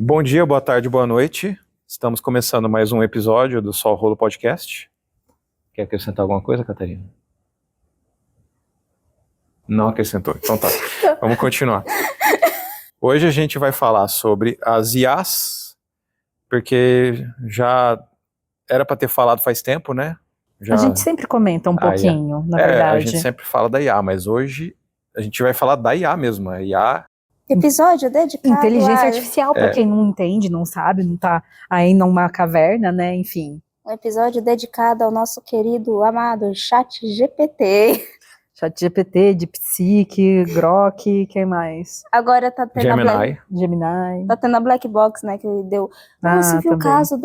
Bom dia, boa tarde, boa noite. Estamos começando mais um episódio do Só Rolo Podcast. Quer acrescentar alguma coisa, Catarina? Não acrescentou. Então tá, vamos continuar. Hoje a gente vai falar sobre as IAs, porque já era para ter falado faz tempo, né? A gente sempre comenta um pouquinho, na verdade. A gente sempre fala da IA, mas hoje a gente vai falar da IA mesmo. A IA... Episódio dedicado Inteligência artificial, para quem não entende, não sabe, não tá aí numa caverna, né, enfim. Um episódio dedicado ao nosso querido, amado ChatGPT. ChatGPT, DeepSeek, Grok, quem mais? Agora tá tendo Gemini. Tá tendo a Black Box, né, que deu... Você viu também. O caso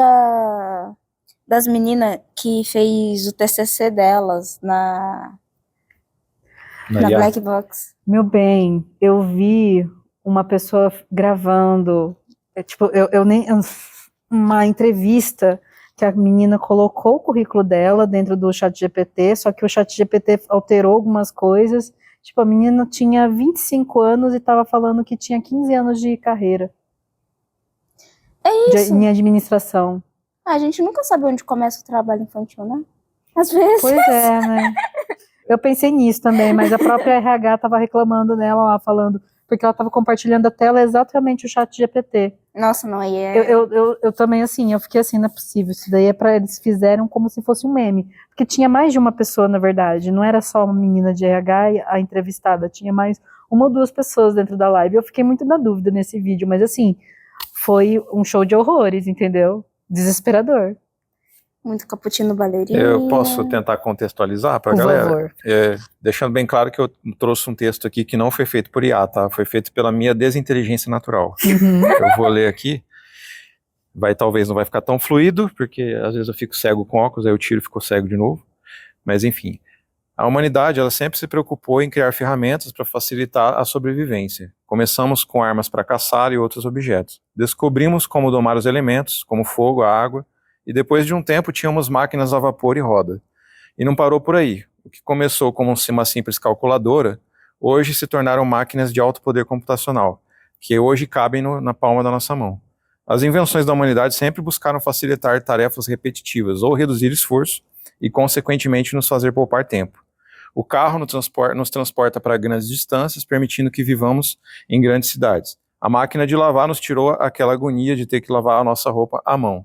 das meninas que fez o TCC delas na Black Box? Meu bem, eu vi uma pessoa gravando, uma entrevista que a menina colocou o currículo dela dentro do ChatGPT, só que o ChatGPT alterou algumas coisas. Tipo, a menina tinha 25 anos e estava falando que tinha 15 anos de carreira. É isso. Em administração. A gente nunca sabe onde começa o trabalho infantil, né? Às vezes. Pois é, né? Eu pensei nisso também, mas a própria RH estava reclamando nela lá, falando, porque ela estava compartilhando a tela exatamente o ChatGPT. Nossa, não, aí Eu também, assim, eu fiquei assim, não é possível, isso daí eles fizeram como se fosse um meme, porque tinha mais de uma pessoa, na verdade, não era só uma menina de RH, a entrevistada, tinha mais uma ou duas pessoas dentro da live. Eu fiquei muito na dúvida nesse vídeo, mas assim, foi um show de horrores, entendeu? Desesperador. Muito cappuccino ballerina. Eu posso tentar contextualizar para a galera? Deixando bem claro que eu trouxe um texto aqui que não foi feito por IA, tá? Foi feito pela minha desinteligência natural. Eu vou ler aqui. Talvez não vai ficar tão fluido, porque às vezes eu fico cego com óculos, aí eu tiro e fico cego de novo. Mas enfim, a humanidade ela sempre se preocupou em criar ferramentas para facilitar a sobrevivência. Começamos com armas para caçar e outros objetos. Descobrimos como domar os elementos, como fogo, a água, e depois de um tempo tínhamos máquinas a vapor e roda. E não parou por aí. O que começou como uma simples calculadora, hoje se tornaram máquinas de alto poder computacional, que hoje cabem na palma da nossa mão. As invenções da humanidade sempre buscaram facilitar tarefas repetitivas ou reduzir esforço e, consequentemente, nos fazer poupar tempo. O carro nos transporta para grandes distâncias, permitindo que vivamos em grandes cidades. A máquina de lavar nos tirou aquela agonia de ter que lavar a nossa roupa à mão.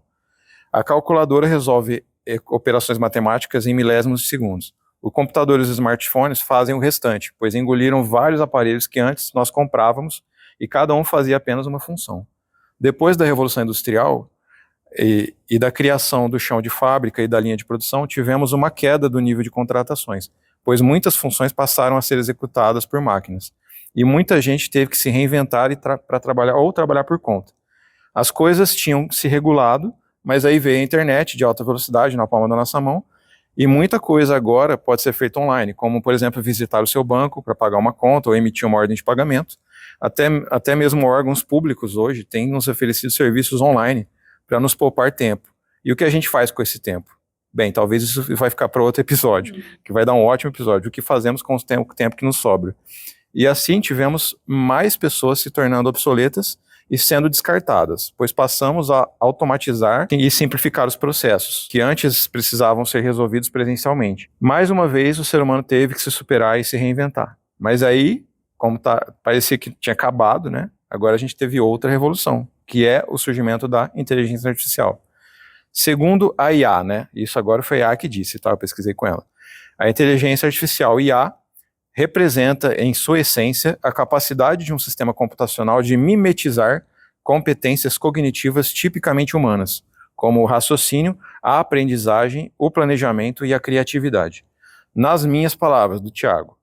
A calculadora resolve operações matemáticas em milésimos de segundos. O computador e os smartphones fazem o restante, pois engoliram vários aparelhos que antes nós comprávamos e cada um fazia apenas uma função. Depois da Revolução Industrial e da criação do chão de fábrica e da linha de produção, tivemos uma queda do nível de contratações, pois muitas funções passaram a ser executadas por máquinas. E muita gente teve que se reinventar para trabalhar por conta. As coisas tinham se regulado, mas aí veio a internet de alta velocidade na palma da nossa mão, e muita coisa agora pode ser feita online, como, por exemplo, visitar o seu banco para pagar uma conta ou emitir uma ordem de pagamento. Até mesmo órgãos públicos hoje têm nos oferecido serviços online para nos poupar tempo. E o que a gente faz com esse tempo? Bem, talvez isso vai ficar para outro episódio, que vai dar um ótimo episódio. O que fazemos com o tempo que nos sobra? E assim tivemos mais pessoas se tornando obsoletas e sendo descartadas, pois passamos a automatizar e simplificar os processos, que antes precisavam ser resolvidos presencialmente. Mais uma vez, o ser humano teve que se superar e se reinventar. Mas aí, parecia que tinha acabado, né? Agora a gente teve outra revolução, que é o surgimento da inteligência artificial. Segundo a IA, né? Isso agora foi a IA que disse, tá? Eu pesquisei com ela. A inteligência artificial, IA, representa, em sua essência, a capacidade de um sistema computacional de mimetizar competências cognitivas tipicamente humanas, como o raciocínio, a aprendizagem, o planejamento e a criatividade. Nas minhas palavras, do Thiago,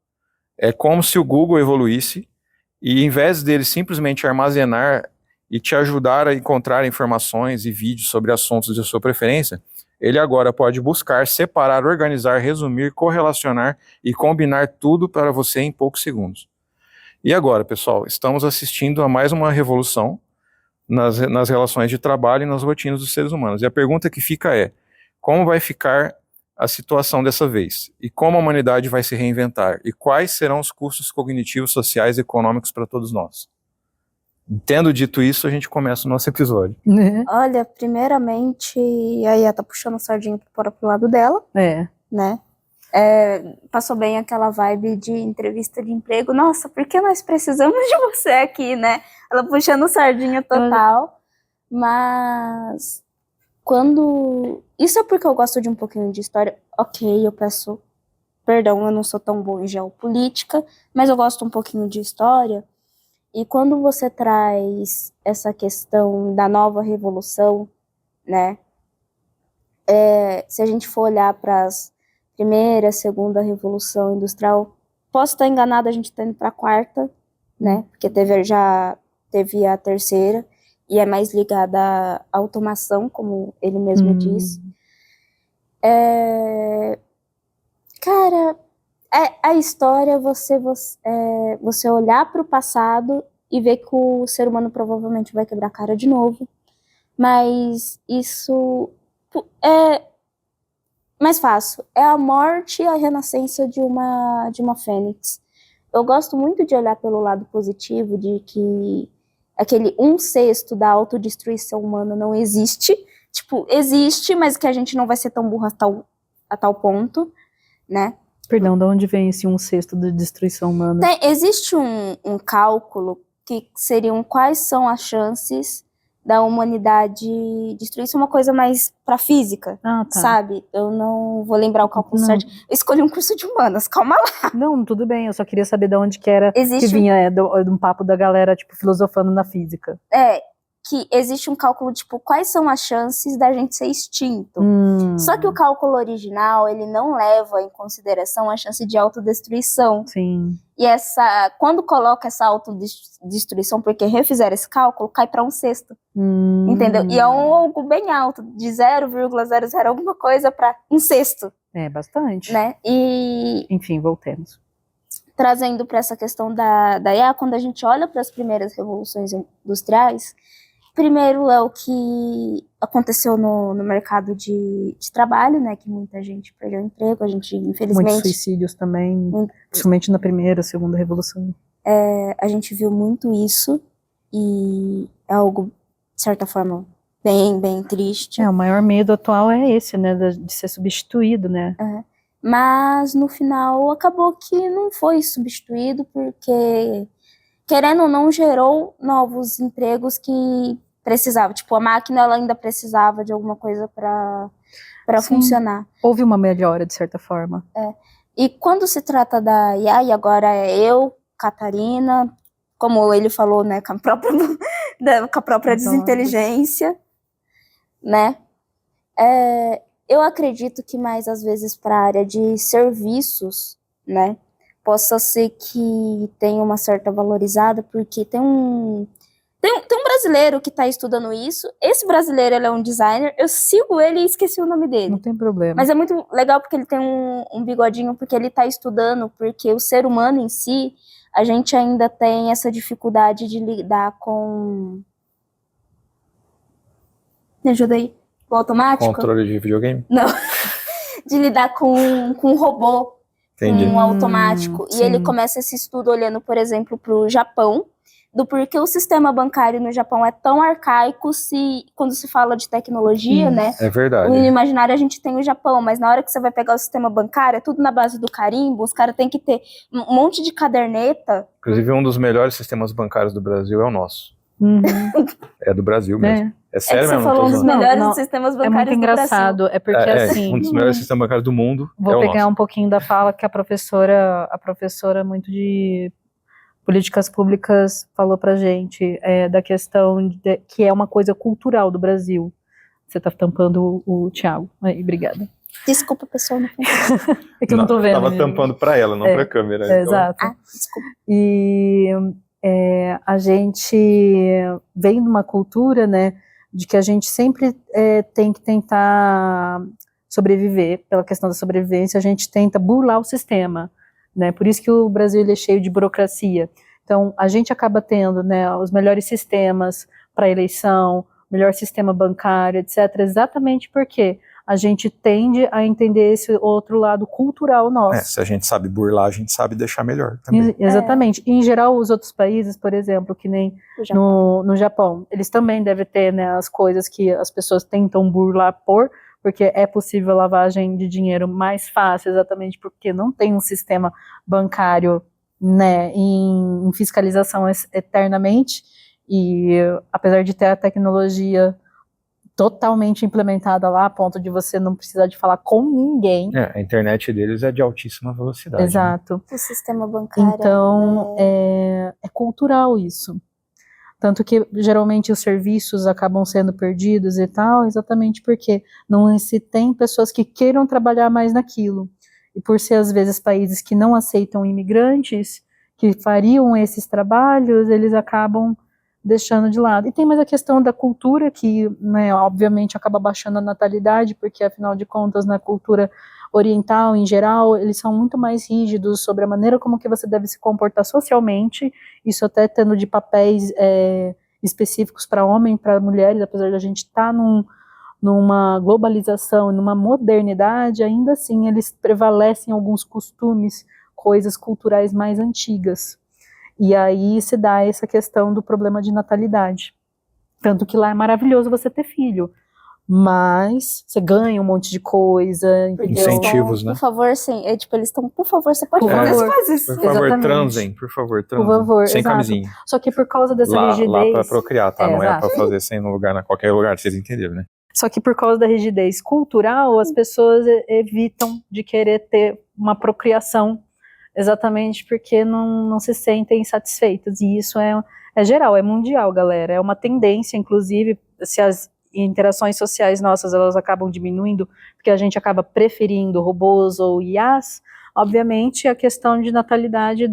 é como se o Google evoluísse e, em vez dele simplesmente armazenar e te ajudar a encontrar informações e vídeos sobre assuntos de sua preferência, ele agora pode buscar, separar, organizar, resumir, correlacionar e combinar tudo para você em poucos segundos. E agora, pessoal, estamos assistindo a mais uma revolução nas relações de trabalho e nas rotinas dos seres humanos. E a pergunta que fica é, como vai ficar a situação dessa vez? E como a humanidade vai se reinventar? E quais serão os custos cognitivos, sociais e econômicos para todos nós? Tendo dito isso, a gente começa o nosso episódio. Olha, primeiramente, a Iá tá puxando a sardinha pro lado dela, né? Passou bem aquela vibe de entrevista de emprego. Nossa, por que nós precisamos de você aqui, né? Ela puxando sardinha total. Mas quando... Isso é porque eu gosto de um pouquinho de história. Ok, eu peço perdão, eu não sou tão boa em geopolítica, mas eu gosto um pouquinho de história. E quando você traz essa questão da nova revolução, né? Se a gente for olhar para as primeira, segunda revolução industrial, posso estar enganada, a gente está indo para a quarta, né? Porque já teve a terceira, e é mais ligada à automação, como ele mesmo diz. Cara, a história, você olhar para o passado e ver que o ser humano provavelmente vai quebrar a cara de novo, mas isso é mais fácil. É a morte e a renascença de uma fênix. Eu gosto muito de olhar pelo lado positivo, de que aquele 1/6 da autodestruição humana não existe. Tipo, existe, mas que a gente não vai ser tão burro a tal ponto, né? Perdão, de onde vem esse 1/6 da destruição humana? Existe um cálculo que seriam quais são as chances da humanidade destruir. Isso é uma coisa mais pra física, sabe? Eu não vou lembrar o cálculo certo. Eu escolhi um curso de humanas, calma lá. Não, tudo bem, eu só queria saber de onde que era, que vinha de um papo da galera, tipo, filosofando na física. Que existe um cálculo, tipo, quais são as chances da gente ser extinto. Só que o cálculo original, ele não leva em consideração a chance de autodestruição. Sim. E quando coloca essa autodestruição, porque refizeram esse cálculo, cai para 1/6. Entendeu? E é algo bem alto, de 0,00 alguma coisa para 1/6. É bastante. Né? E... Enfim, voltemos. Trazendo para essa questão da IA, quando a gente olha para as primeiras revoluções industriais, primeiro é o que aconteceu no mercado de trabalho, né, que muita gente perdeu o emprego, a gente, infelizmente... Muitos suicídios também, principalmente na primeira, segunda revolução. A gente viu muito isso, e é algo, de certa forma, bem triste. O maior medo atual é esse, né, de ser substituído, né. Mas, no final, acabou que não foi substituído, porque, querendo ou não, gerou novos empregos que precisava. Tipo, a máquina ela ainda precisava de alguma coisa para funcionar. Houve uma melhora, de certa forma. E quando se trata da IA, e agora eu, Catarina, como ele falou, né, com a própria desinteligência, né, eu acredito que mais, às vezes, para a área de serviços, né, possa ser que tenha uma certa valorizada, porque tem um brasileiro que está estudando isso. Esse brasileiro, ele é um designer. Eu sigo ele e esqueci o nome dele. Não tem problema. Mas é muito legal porque ele tem um bigodinho, porque ele está estudando, porque o ser humano em si, a gente ainda tem essa dificuldade de lidar com... Me ajuda aí. O automático? Controle de videogame? Não. De lidar com um robô. Entendi. Com um automático. Sim. E ele começa esse estudo olhando, por exemplo, para o Japão, do porquê o sistema bancário no Japão é tão arcaico quando se fala de tecnologia, né? É verdade. No imaginário a gente tem o Japão, mas na hora que você vai pegar o sistema bancário, é tudo na base do carimbo, os caras têm que ter um monte de caderneta. Inclusive, um dos melhores sistemas bancários do Brasil é o nosso. É do Brasil mesmo. É sério mesmo. Você falou um dos melhores sistemas bancários do Brasil. É muito engraçado, é porque assim... um dos melhores sistemas bancários do mundo Vou pegar um pouquinho da fala que a professora muito de políticas públicas falou pra gente, da questão que é uma coisa cultural do Brasil. Você tá tampando o Thiago. Aí, obrigada. Desculpa, pessoal. É que eu não tô vendo. Tava tampando pra ela, não pra câmera. Então. Exato. Desculpa. E a gente vem de uma cultura, né, de que a gente sempre tem que tentar sobreviver, pela questão da sobrevivência, a gente tenta burlar o sistema. Né? Por isso que o Brasil ele é cheio de burocracia. Então, a gente acaba tendo, né, os melhores sistemas para eleição, melhor sistema bancário, etc., exatamente porque a gente tende a entender esse outro lado cultural nosso. Se a gente sabe burlar, a gente sabe deixar melhor também. Exatamente. Em geral, os outros países, por exemplo, que nem no Japão, eles também devem ter, né, as coisas que as pessoas tentam burlar porque é possível lavagem de dinheiro mais fácil, exatamente porque não tem um sistema bancário, né, em fiscalização eternamente, e apesar de ter a tecnologia totalmente implementada lá, a ponto de você não precisar de falar com ninguém. A internet deles é de altíssima velocidade. Exato. Né? O sistema bancário. Então, é cultural isso. Tanto que, geralmente, os serviços acabam sendo perdidos e tal, exatamente porque não se tem pessoas que queiram trabalhar mais naquilo. E por ser, às vezes, países que não aceitam imigrantes, que fariam esses trabalhos, eles acabam deixando de lado. E tem mais a questão da cultura, que, né, obviamente acaba baixando a natalidade, porque afinal de contas na cultura oriental em geral, eles são muito mais rígidos sobre a maneira como que você deve se comportar socialmente, isso até tendo de papéis específicos para homem, para mulheres, apesar de a gente estar numa globalização, numa modernidade, ainda assim eles prevalecem alguns costumes, coisas culturais mais antigas. E aí se dá essa questão do problema de natalidade. Tanto que lá é maravilhoso você ter filho, mas você ganha um monte de coisa. Incentivos, né? Por favor, sim. Tipo, eles estão, por favor, você pode fazer isso, faz isso. Por favor, transem, por favor, sem exato. camisinha. Só que por causa dessa rigidez... Lá pra procriar, tá? Não é pra fazer sem no lugar, qualquer lugar, vocês entenderam, né? Só que por causa da rigidez cultural, as pessoas evitam de querer ter uma procriação, exatamente porque não se sentem satisfeitas. E isso é geral, é mundial, galera. É uma tendência, inclusive, se as interações sociais nossas, elas acabam diminuindo, porque a gente acaba preferindo robôs ou IAs, obviamente a questão de natalidade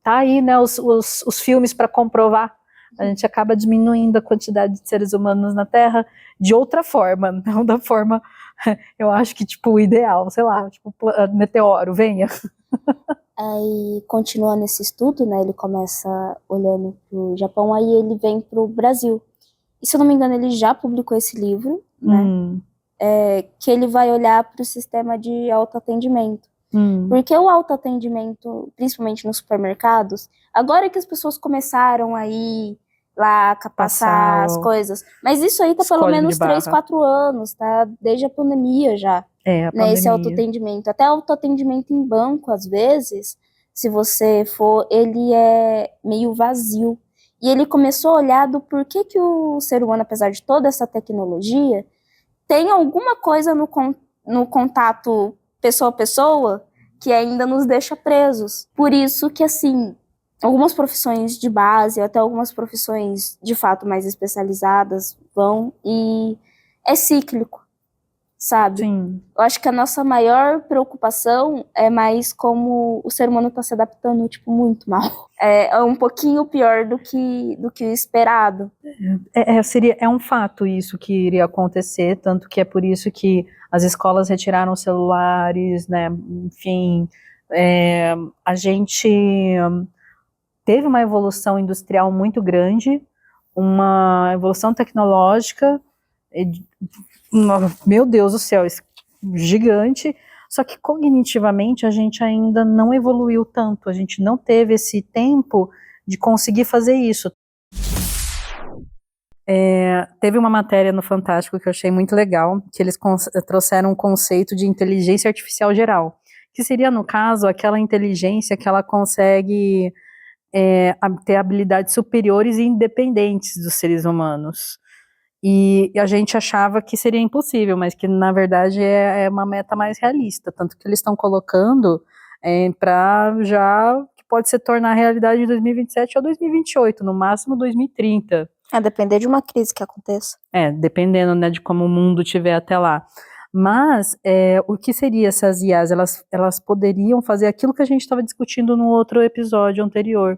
tá aí, né, os filmes para comprovar, a gente acaba diminuindo a quantidade de seres humanos na Terra de outra forma, não da forma, eu acho que, tipo, ideal, sei lá, tipo, meteoro, venha. Aí, continuando esse estudo, né, ele começa olhando pro Japão, aí ele vem pro Brasil. E, se eu não me engano, ele já publicou esse livro, né, que ele vai olhar para o sistema de autoatendimento. Porque o autoatendimento, principalmente nos supermercados, agora que as pessoas começaram a ir lá passar as coisas, mas isso aí tá pelo menos 3, 4 anos, tá? Desde a pandemia já, né, esse autoatendimento. Até autoatendimento em banco, às vezes, se você for, ele é meio vazio. E ele começou a olhar do porquê que o ser humano, apesar de toda essa tecnologia, tem alguma coisa no contato pessoa a pessoa que ainda nos deixa presos. Por isso que, assim, algumas profissões de base, até algumas profissões de fato mais especializadas vão, e é cíclico, sabe? Sim. Eu acho que a nossa maior preocupação é mais como o ser humano está se adaptando, tipo, muito mal. É um pouquinho pior do que o esperado. É um fato isso que iria acontecer, tanto que é por isso que as escolas retiraram os celulares, né? Enfim, a gente teve uma evolução industrial muito grande, uma evolução tecnológica, meu Deus do céu, gigante, só que cognitivamente a gente ainda não evoluiu tanto, a gente não teve esse tempo de conseguir fazer isso. Teve uma matéria no Fantástico que eu achei muito legal, que eles trouxeram um conceito de inteligência artificial geral, que seria, no caso, aquela inteligência que ela consegue ter habilidades superiores e independentes dos seres humanos. E a gente achava que seria impossível, mas que na verdade é uma meta mais realista, tanto que eles estão colocando para já que pode se tornar realidade em 2027 ou 2028, no máximo 2030. A depender de uma crise que aconteça. Dependendo, né, de como o mundo estiver até lá. Mas o que seria essas IAs? Elas poderiam fazer aquilo que a gente estava discutindo no outro episódio anterior,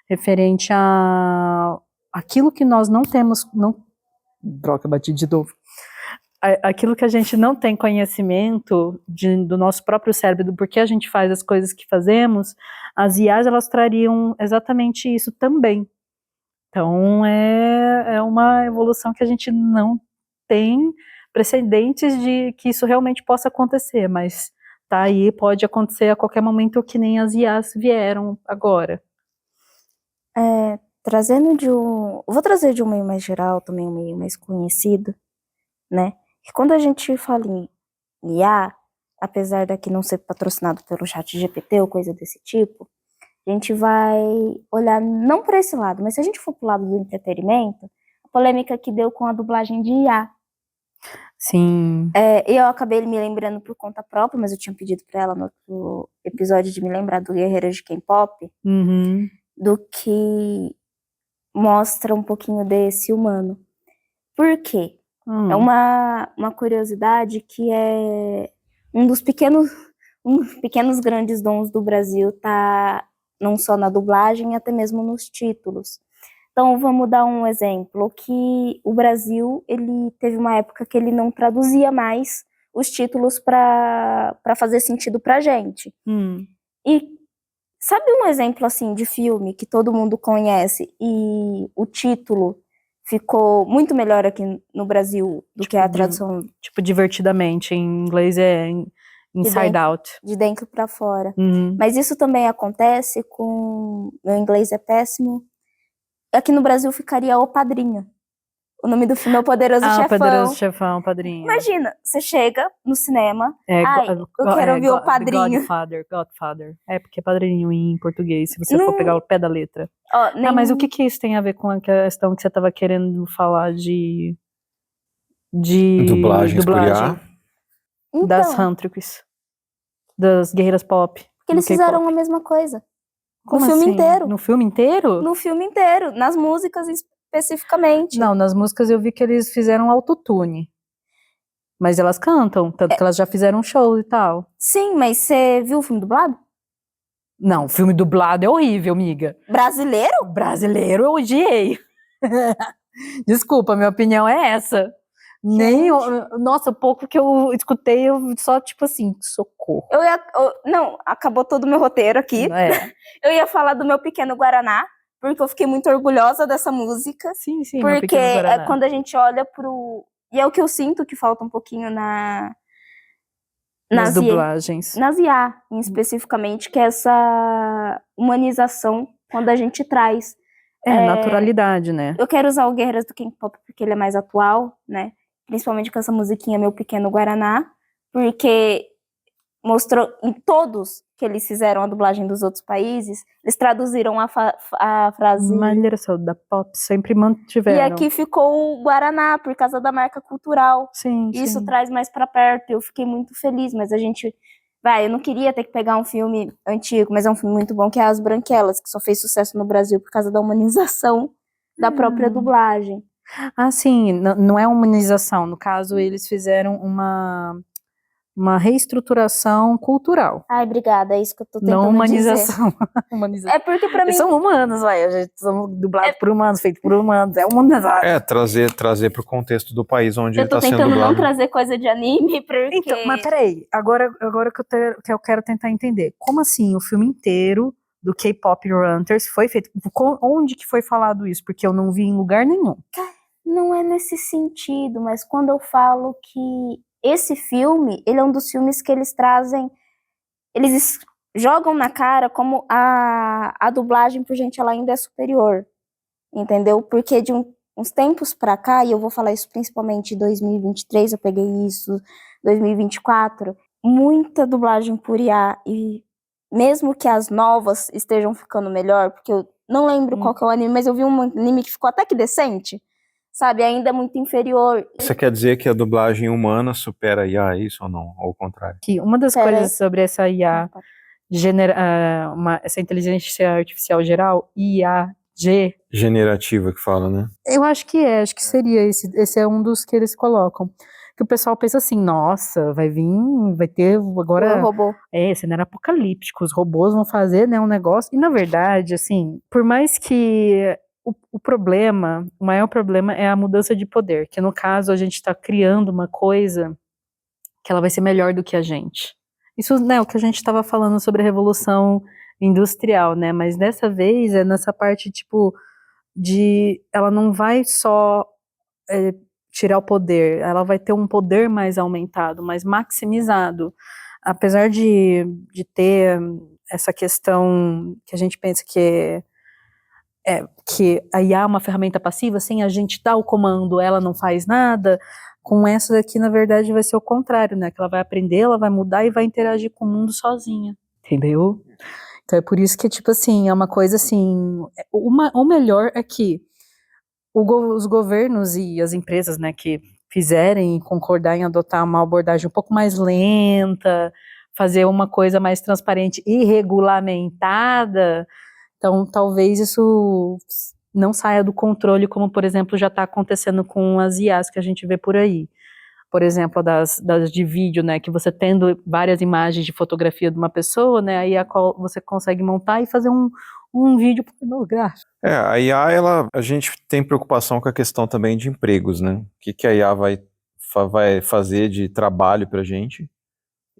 referente a aquilo que nós não temos, droga, bati de novo. Aquilo que a gente não tem conhecimento do nosso próprio cérebro, do porquê a gente faz as coisas que fazemos, as IAs, elas trariam exatamente isso também. Então, é uma evolução que a gente não tem precedentes de que isso realmente possa acontecer, mas tá aí, pode acontecer a qualquer momento, que nem as IAs vieram agora. Vou trazer de um meio mais geral, também um meio mais conhecido, né? Que quando a gente fala em IA, apesar daqui não ser patrocinado pelo ChatGPT ou coisa desse tipo, a gente vai olhar não para esse lado, mas se a gente for pro lado do entretenimento, a polêmica que deu com a dublagem de IA. Sim. Eu acabei me lembrando por conta própria, mas eu tinha pedido para ela no outro episódio de me lembrar do Guerreiras de K-Pop, do que mostra um pouquinho desse humano. Por quê? É uma curiosidade que é um dos pequenos grandes dons do Brasil, tá não só na dublagem, até mesmo nos títulos. Então, vamos dar um exemplo, que o Brasil, ele teve uma época que ele não traduzia mais os títulos para fazer sentido pra gente. E sabe um exemplo, assim, de filme que todo mundo conhece e o título ficou muito melhor aqui no Brasil do que a tradução? Tipo, Divertidamente, em inglês é Inside Out. De dentro pra fora. Mas isso também acontece com... Meu inglês é péssimo. Aqui no Brasil ficaria O Padrinho. O nome do filme é O Poderoso Chefão. O Poderoso Chefão, Padrinho. Imagina, você chega no cinema, eu quero ouvir O Padrinho. Godfather. É, porque é padrinho em português, se você for pegar o pé da letra. Mas o que isso tem a ver com a questão que você estava querendo falar de dublagem. Então, das Huntrix, das guerreiras pop. Porque eles fizeram a mesma coisa. Como no filme assim? inteiro. No filme inteiro? No filme inteiro, nas músicas especificamente. Não, nas músicas eu vi que eles fizeram autotune. Mas elas cantam, tanto que elas já fizeram um show e tal. Sim, mas você viu o filme dublado? Não, filme dublado é horrível, amiga. Brasileiro? Brasileiro eu odiei. Desculpa, minha opinião é essa. Nossa, pouco que eu escutei, eu só tipo assim, socorro. Não, acabou todo o meu roteiro aqui. Eu ia falar do Meu Pequeno Guaraná, porque eu fiquei muito orgulhosa dessa música. Sim, porque quando a gente olha pro... E é o que eu sinto que falta um pouquinho nas dublagens. Nas IA, especificamente, que é essa humanização quando a gente traz. Naturalidade, né? Eu quero usar o Guerreiras do K-Pop porque ele é mais atual, né? Principalmente com essa musiquinha Meu Pequeno Guaraná, porque mostrou em todos que eles fizeram a dublagem dos outros países, eles traduziram a frase... Malhação da pop, sempre mantiveram. E aqui ficou o Guaraná, por causa da marca cultural. Sim, Isso traz mais pra perto, eu fiquei muito feliz, mas a gente... eu não queria ter que pegar um filme antigo, mas é um filme muito bom, que é As Branquelas, que só fez sucesso no Brasil por causa da humanização da própria dublagem. Sim, não é humanização, no caso eles fizeram uma reestruturação cultural. Ai, obrigada, é isso que eu tô tentando não humanização. Dizer. É porque pra mim... Eles são humanos, a gente são dublados por humanos, feito por humanos, é humanizado. Trazer pro contexto do país onde ele tá sendo dublado. Eu tô tentando não trazer coisa de anime, porque... Então, mas peraí, agora que eu quero tentar entender, como assim o filme inteiro do K-Pop Hunters foi feito, onde que foi falado isso? Porque eu não vi em lugar nenhum. Não é nesse sentido, mas quando eu falo que esse filme, ele é um dos filmes que eles trazem, eles jogam na cara como a dublagem, por gente, ela ainda é superior, entendeu? Porque de uns tempos pra cá, e eu vou falar isso principalmente em 2023, eu peguei isso, 2024, muita dublagem por IA, e mesmo que as novas estejam ficando melhor, porque eu não lembro qual que é o anime, mas eu vi um anime que ficou até que decente, sabe, ainda é muito inferior. Você quer dizer que a dublagem humana supera a IA, isso ou não? Ou o contrário? Que uma das coisas sobre essa IA, essa inteligência artificial geral, IAG... Generativa que fala, né? Eu acho que seria esse é um dos que eles colocam. Que o pessoal pensa assim, nossa, vai ter agora... O robô. Cenário apocalíptico, os robôs vão fazer, né, um negócio... E na verdade, assim, por mais que... O maior problema é a mudança de poder, que no caso a gente está criando uma coisa que ela vai ser melhor do que a gente. Isso, né, o que a gente estava falando sobre a revolução industrial, né, mas dessa vez é nessa parte, tipo, ela não vai só tirar o poder, ela vai ter um poder mais aumentado, mais maximizado. Apesar de ter essa questão que a gente pensa que a IA é uma ferramenta passiva, sem a gente dar o comando, ela não faz nada. Com essa daqui, na verdade, vai ser o contrário, né? Que ela vai aprender, ela vai mudar e vai interagir com o mundo sozinha, entendeu? Então é por isso que, tipo assim, é uma coisa assim, o melhor é que os governos e as empresas, né, que fizerem e concordar em adotar uma abordagem um pouco mais lenta, fazer uma coisa mais transparente e regulamentada, então talvez isso não saia do controle, como, por exemplo, já está acontecendo com as IAs que a gente vê por aí. Por exemplo, das de vídeo, né, que você tendo várias imagens de fotografia de uma pessoa, né, aí você consegue montar e fazer um vídeo pornográfico. A IA, a gente tem preocupação com a questão também de empregos, né? O que a IA vai fazer de trabalho pra gente?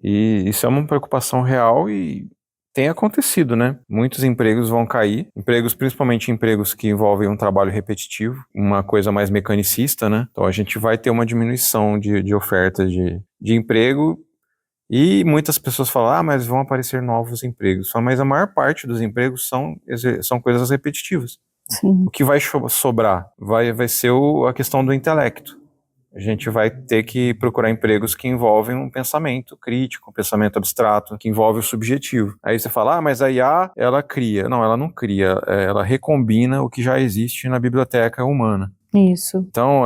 E isso é uma preocupação real e tem acontecido, né? Muitos empregos vão cair, principalmente empregos que envolvem um trabalho repetitivo, uma coisa mais mecanicista, né? Então a gente vai ter uma diminuição de oferta de emprego e muitas pessoas falam, mas vão aparecer novos empregos. Mas a maior parte dos empregos são coisas repetitivas. Sim. O que vai sobrar vai ser a questão do intelecto. A gente vai ter que procurar empregos que envolvem um pensamento crítico, um pensamento abstrato, que envolve o subjetivo. Aí você fala, mas a IA, ela cria. Não, ela não cria, ela recombina o que já existe na biblioteca humana. Isso. Então,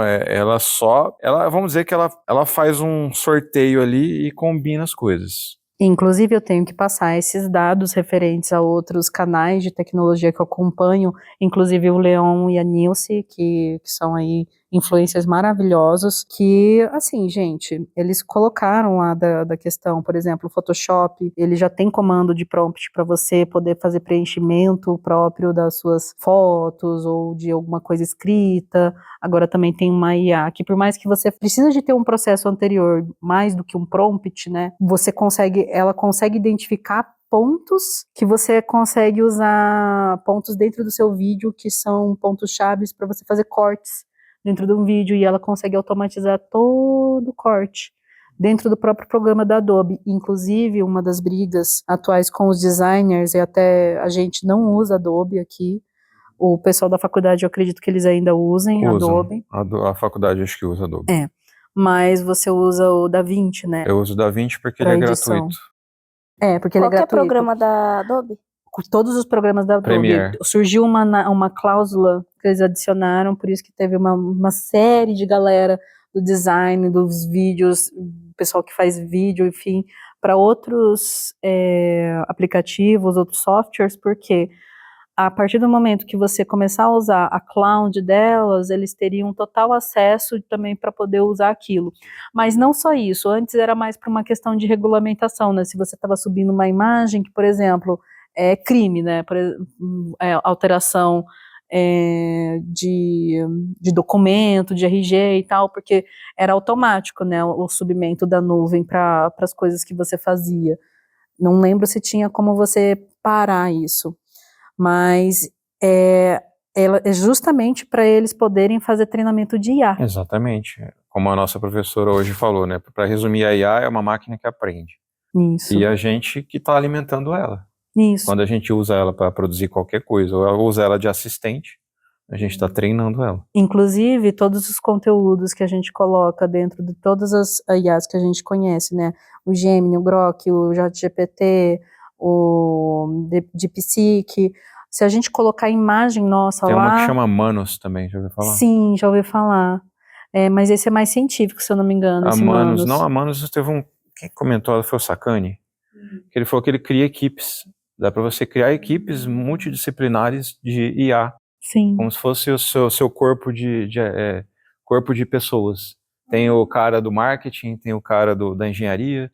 vamos dizer que ela faz um sorteio ali e combina as coisas. Inclusive, eu tenho que passar esses dados referentes a outros canais de tecnologia que eu acompanho, inclusive o Leon e a Nilce, que são aí influencers maravilhosos, que, assim, gente, eles colocaram lá da questão, por exemplo, o Photoshop, ele já tem comando de prompt para você poder fazer preenchimento próprio das suas fotos ou de alguma coisa escrita. Agora também tem uma IA que, por mais que você precisa de ter um processo anterior, mais do que um prompt, né, ela consegue identificar pontos que você consegue usar, pontos dentro do seu vídeo que são pontos chaves para você fazer cortes dentro de um vídeo, e ela consegue automatizar todo o corte dentro do próprio programa da Adobe. Inclusive, uma das brigas atuais com os designers, e até a gente não usa Adobe aqui, o pessoal da faculdade, eu acredito que eles ainda usem Adobe. A faculdade acho que usa Adobe. Mas você usa o DaVinci, né? Eu uso o DaVinci porque ele é gratuito. Porque ele é gratuito. Qual é o programa da Adobe? Todos os programas da Adobe. Premiere. Surgiu uma cláusula que eles adicionaram, por isso que teve uma série de galera do design, dos vídeos, pessoal que faz vídeo, enfim, para outros aplicativos, outros softwares, porque a partir do momento que você começar a usar a cloud delas, eles teriam total acesso também para poder usar aquilo. Mas não só isso, antes era mais para uma questão de regulamentação, né? Se você estava subindo uma imagem que, por exemplo, é crime, né? Alteração de documento, de RG e tal, porque era automático, né? O subimento da nuvem para as coisas que você fazia. Não lembro se tinha como você parar isso. Mas é justamente para eles poderem fazer treinamento de IA. Exatamente. Como a nossa professora hoje falou, né? Para resumir, a IA é uma máquina que aprende. Isso. E a gente que está alimentando ela. Isso. Quando a gente usa ela para produzir qualquer coisa, ou usa ela de assistente, a gente está treinando ela. Inclusive, todos os conteúdos que a gente coloca dentro de todas as IAs que a gente conhece, né? O Gemini, o Grok, o ChatGPT, o DeepSeek. Se a gente colocar a imagem nossa lá... Tem uma que chama Manus também, já ouviu falar? Sim, já ouvi falar. Mas esse é mais científico, se eu não me engano. A Manus teve quem comentou, foi o Sakane, que ele falou que ele cria equipes. Dá para você criar equipes multidisciplinares de IA. Sim. Como se fosse o seu corpo de pessoas. Tem o cara do marketing, tem o cara da engenharia,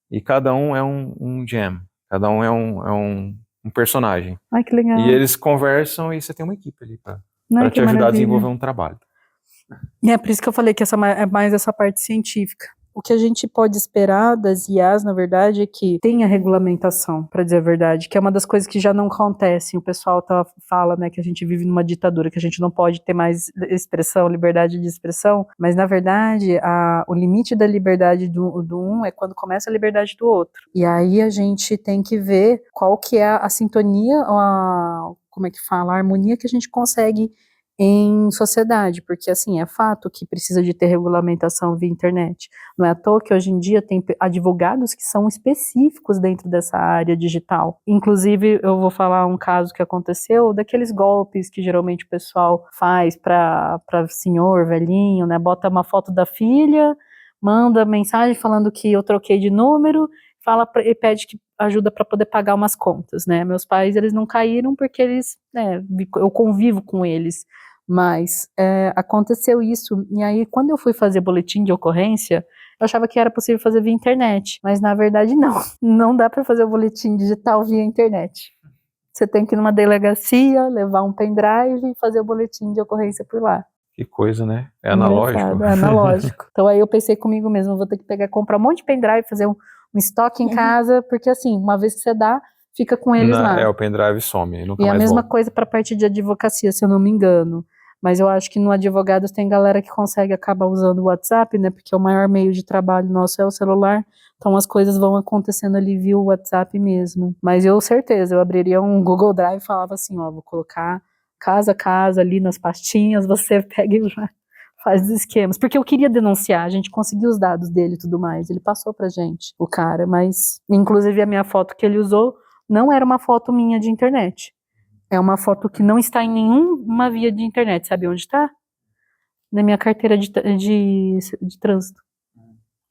e cada um é um gem, cada um é um personagem. Ai, que legal. E eles conversam e você tem uma equipe ali para te ajudar a desenvolver um trabalho. É por isso que eu falei que essa é mais essa parte científica. o que a gente pode esperar das IAs, na verdade, é que tenha regulamentação, para dizer a verdade, que é uma das coisas que já não acontecem. O pessoal fala, né, que a gente vive numa ditadura, que a gente não pode ter mais expressão, liberdade de expressão, mas na verdade o limite da liberdade do um é quando começa a liberdade do outro. E aí a gente tem que ver qual que é a sintonia, como é que fala, a harmonia que a gente consegue em sociedade, porque assim, é fato que precisa de ter regulamentação via internet. Não é à toa que hoje em dia tem advogados que são específicos dentro dessa área digital. Inclusive, eu vou falar um caso que aconteceu, daqueles golpes que geralmente o pessoal faz para senhor, velhinho, né, bota uma foto da filha, manda mensagem falando que eu troquei de número, e pede que ajuda para poder pagar umas contas, né? Meus pais, eles não caíram porque eles, né, eu convivo com eles, mas aconteceu isso, e aí quando eu fui fazer boletim de ocorrência, eu achava que era possível fazer via internet, mas na verdade não dá para fazer o boletim digital via internet. Você tem que ir numa delegacia, levar um pendrive e fazer o boletim de ocorrência por lá. Que coisa, né? É analógico. É analógico. Então aí eu pensei comigo mesmo, vou ter que comprar um monte de pendrive, fazer um estoque em casa, porque assim, uma vez que você dá, fica com eles lá. O pendrive some, nunca mais volta. E a mesma volta. coisa para a parte de advocacia, se eu não me engano. Mas eu acho que no advogados tem galera que consegue acabar usando o WhatsApp, né, porque o maior meio de trabalho nosso é o celular, então as coisas vão acontecendo ali via o WhatsApp mesmo. Mas eu abriria um Google Drive e falava assim, ó, vou colocar casa a casa ali nas pastinhas, você pega e faz os esquemas, porque eu queria denunciar, a gente conseguiu os dados dele e tudo mais, ele passou pra gente, o cara, mas inclusive a minha foto que ele usou não era uma foto minha de internet, é uma foto que não está em nenhuma via de internet, sabe onde está? Na minha carteira de trânsito.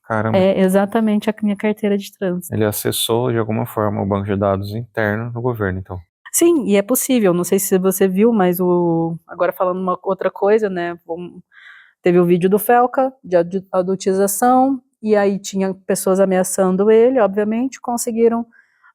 Caramba. É exatamente a minha carteira de trânsito. Ele acessou de alguma forma o banco de dados interno do governo, então. Sim, e é possível, não sei se você viu, mas agora falando uma outra coisa, né, teve o vídeo do Felca, de adultização, e aí tinha pessoas ameaçando ele, obviamente, conseguiram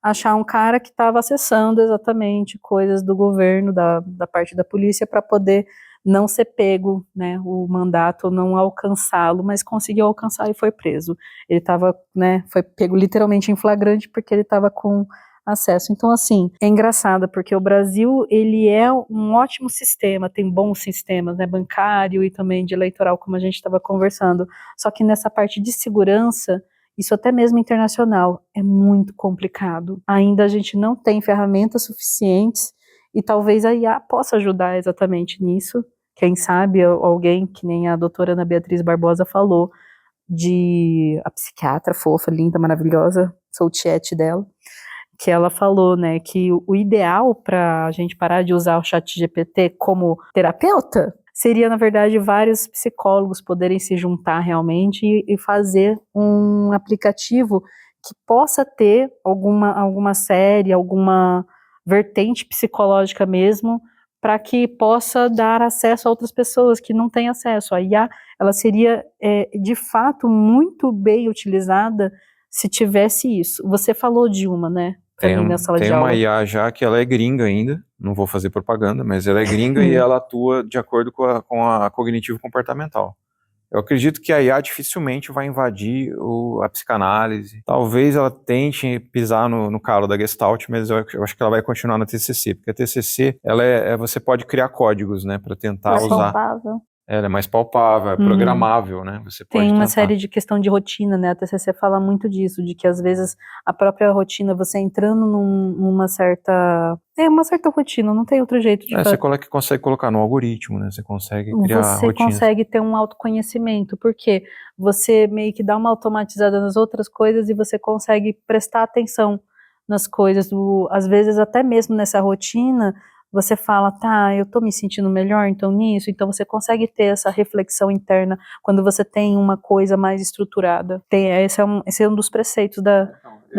achar um cara que estava acessando exatamente coisas do governo, da parte da polícia, para poder não ser pego, né, o mandato, não alcançá-lo, mas conseguiu alcançar e foi preso. Ele estava, né, foi pego literalmente em flagrante, porque ele estava com acesso. Então, assim, é engraçado, porque o Brasil, ele é um ótimo sistema, tem bons sistemas, né, bancário e também de eleitoral, como a gente estava conversando, só que nessa parte de segurança, isso até mesmo internacional, é muito complicado. Ainda a gente não tem ferramentas suficientes, e talvez a IA possa ajudar exatamente nisso, quem sabe alguém, que nem a doutora Ana Beatriz Barbosa falou, a psiquiatra fofa, linda, maravilhosa, sou tiete dela, que ela falou, né, que o ideal para a gente parar de usar o ChatGPT como terapeuta seria, na verdade, vários psicólogos poderem se juntar realmente e fazer um aplicativo que possa ter alguma série, alguma vertente psicológica mesmo, para que possa dar acesso a outras pessoas que não têm acesso. A IA, ela seria, de fato, muito bem utilizada se tivesse isso. Você falou de uma, né? Tem uma IA já que ela é gringa ainda, não vou fazer propaganda, mas ela é gringa e ela atua de acordo com a cognitivo comportamental. Eu acredito que a IA dificilmente vai invadir a psicanálise. Talvez ela tente pisar no calo da Gestalt, mas eu acho que ela vai continuar na TCC, porque a TCC, você pode criar códigos, né, para tentar usar. Palpável. Ela é mais palpável, é programável, né? Você pode Tem uma série de questão de rotina, né? A TCC fala muito disso, de que às vezes a própria rotina, você entrando numa certa... uma certa rotina, não tem outro jeito de fazer. Você consegue colocar no algoritmo, né? Você consegue criar rotinas. Você consegue ter um autoconhecimento, porque você meio que dá uma automatizada nas outras coisas e você consegue prestar atenção nas coisas. Às vezes até mesmo nessa rotina... Você fala, tá, eu tô me sentindo melhor então nisso, então você consegue ter essa reflexão interna quando você tem uma coisa mais estruturada. Esse é um dos preceitos da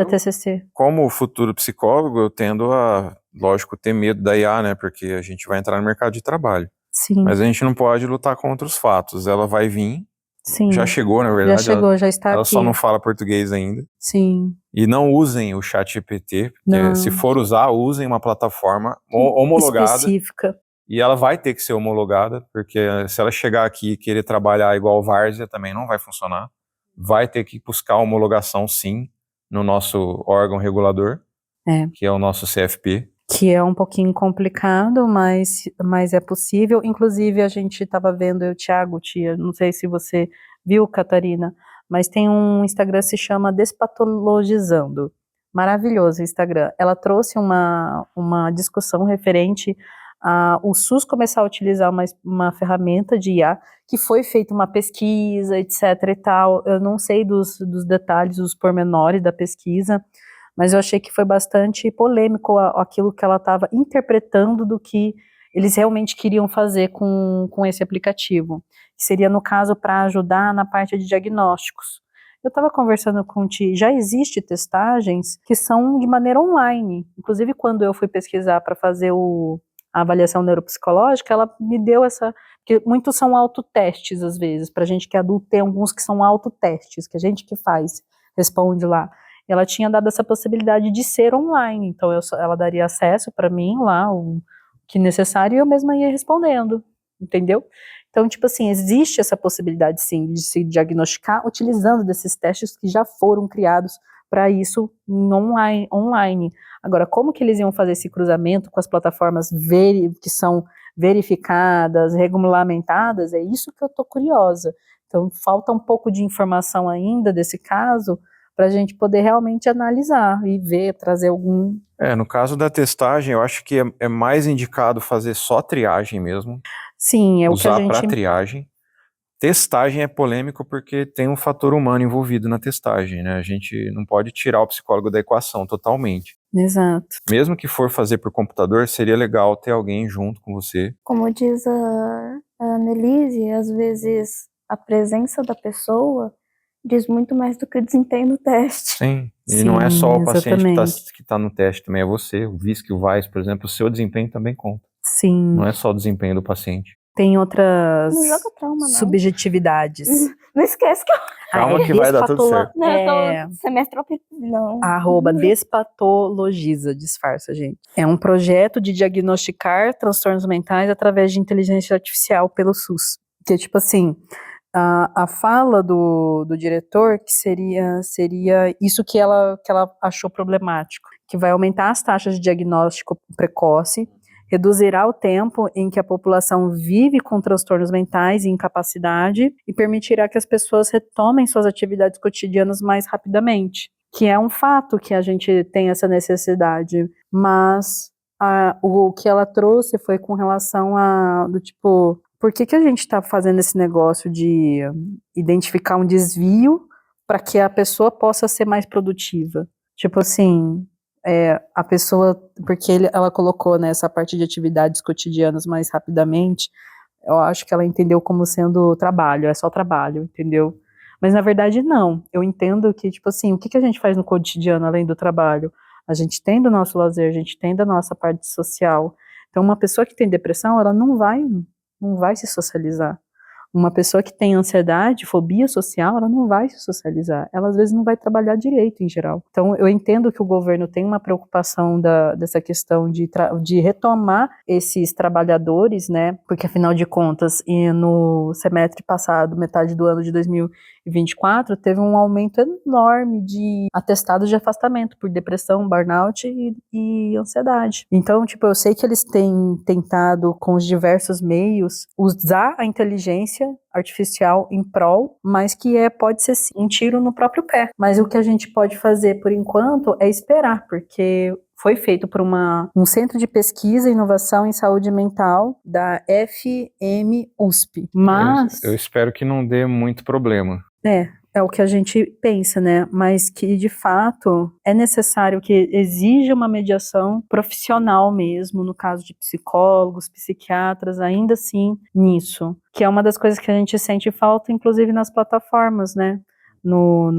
TCC. Como futuro psicólogo, eu tendo a, lógico, ter medo da IA, né, porque a gente vai entrar no mercado de trabalho. Sim. Mas a gente não pode lutar contra os fatos, ela vai vir. Sim. Já chegou, na verdade. Já chegou, já está aqui. Ela só não fala português ainda. Sim. E não usem o ChatGPT, porque se for usar, usem uma plataforma homologada. Específica. E ela vai ter que ser homologada, porque se ela chegar aqui e querer trabalhar igual Várzea, também não vai funcionar. vai ter que buscar homologação, sim, no nosso órgão regulador, que é o nosso CFP. Que é um pouquinho complicado, mas é possível. Inclusive, a gente estava vendo, eu, Thiago, tia, não sei se você viu, Catarina, mas tem um Instagram que se chama Despatologizando. Maravilhoso o Instagram. Ela trouxe uma discussão referente o SUS começar a utilizar uma ferramenta de IA, que foi feita uma pesquisa, etc e tal. Eu não sei dos detalhes, dos pormenores da pesquisa, mas eu achei que foi bastante polêmico aquilo que ela estava interpretando do que eles realmente queriam fazer com esse aplicativo, que seria, no caso, para ajudar na parte de diagnósticos. Eu estava conversando com o Ti, já existe testagens que são de maneira online, inclusive quando eu fui pesquisar para fazer a avaliação neuropsicológica, ela me deu porque muitos são autotestes às vezes, para gente que é adulto tem alguns que são autotestes, que a gente que faz, responde lá. Ela tinha dado essa possibilidade de ser online, então ela daria acesso para mim lá, o que necessário, e eu mesma ia respondendo, entendeu? Então, tipo assim, existe essa possibilidade sim, de se diagnosticar utilizando desses testes que já foram criados para isso online. Agora, como que eles iam fazer esse cruzamento com as plataformas que são verificadas, regulamentadas, é isso que eu tô curiosa. Então, falta um pouco de informação ainda desse caso, para a gente poder realmente analisar e ver, trazer algum... No caso da testagem, eu acho que é mais indicado fazer só triagem mesmo. Sim, é o que a gente... Usar para triagem. Testagem é polêmico porque tem um fator humano envolvido na testagem, né? A gente não pode tirar o psicólogo da equação totalmente. Exato. Mesmo que for fazer por computador, seria legal ter alguém junto com você. Como diz a Annelise, às vezes a presença da pessoa diz muito mais do que o desempenho no teste. Sim, e não é só o paciente exatamente. que tá no teste, também é você, o VISC, o VAIS, por exemplo, o seu desempenho também conta. Sim. Não é só o desempenho do paciente. Tem outras não joga trauma, não. subjetividades. Não esquece que eu... Calma que vai dar tudo certo. Não, eu tô semestre não. @despatologiza, disfarça, gente. É um projeto de diagnosticar transtornos mentais através de inteligência artificial pelo SUS. Que é tipo assim, a fala do diretor que seria isso que ela achou problemático, que vai aumentar as taxas de diagnóstico precoce, reduzirá o tempo em que a população vive com transtornos mentais e incapacidade e permitirá que as pessoas retomem suas atividades cotidianas mais rapidamente, que é um fato que a gente tem essa necessidade, mas o que ela trouxe foi com relação do tipo, por que a gente está fazendo esse negócio de identificar um desvio para que a pessoa possa ser mais produtiva? Tipo assim, a pessoa, porque ela colocou nessa parte de atividades cotidianas mais rapidamente, eu acho que ela entendeu como sendo trabalho, é só trabalho, entendeu? Mas na verdade não, eu entendo que, tipo assim, o que a gente faz no cotidiano além do trabalho? A gente tem do nosso lazer, a gente tem da nossa parte social. Então uma pessoa que tem depressão, ela não vai se socializar. Uma pessoa que tem ansiedade, fobia social, ela não vai se socializar. Ela, às vezes, não vai trabalhar direito, em geral. Então, eu entendo que o governo tem uma preocupação dessa questão de retomar esses trabalhadores, né? Porque, afinal de contas, no semestre passado, metade do ano de 2024, teve um aumento enorme de atestados de afastamento por depressão, burnout e ansiedade. Então, tipo, eu sei que eles têm tentado, com os diversos meios, usar a inteligência artificial em prol, mas que pode ser sim, um tiro no próprio pé. Mas o que a gente pode fazer, por enquanto, é esperar, porque foi feito por um centro de pesquisa e inovação em saúde mental da FMUSP. Mas... Eu espero que não dê muito problema. É o que a gente pensa, né? Mas que, de fato, é necessário que exija uma mediação profissional mesmo, no caso de psicólogos, psiquiatras, ainda assim, nisso. Que é uma das coisas que a gente sente falta, inclusive nas plataformas, né? No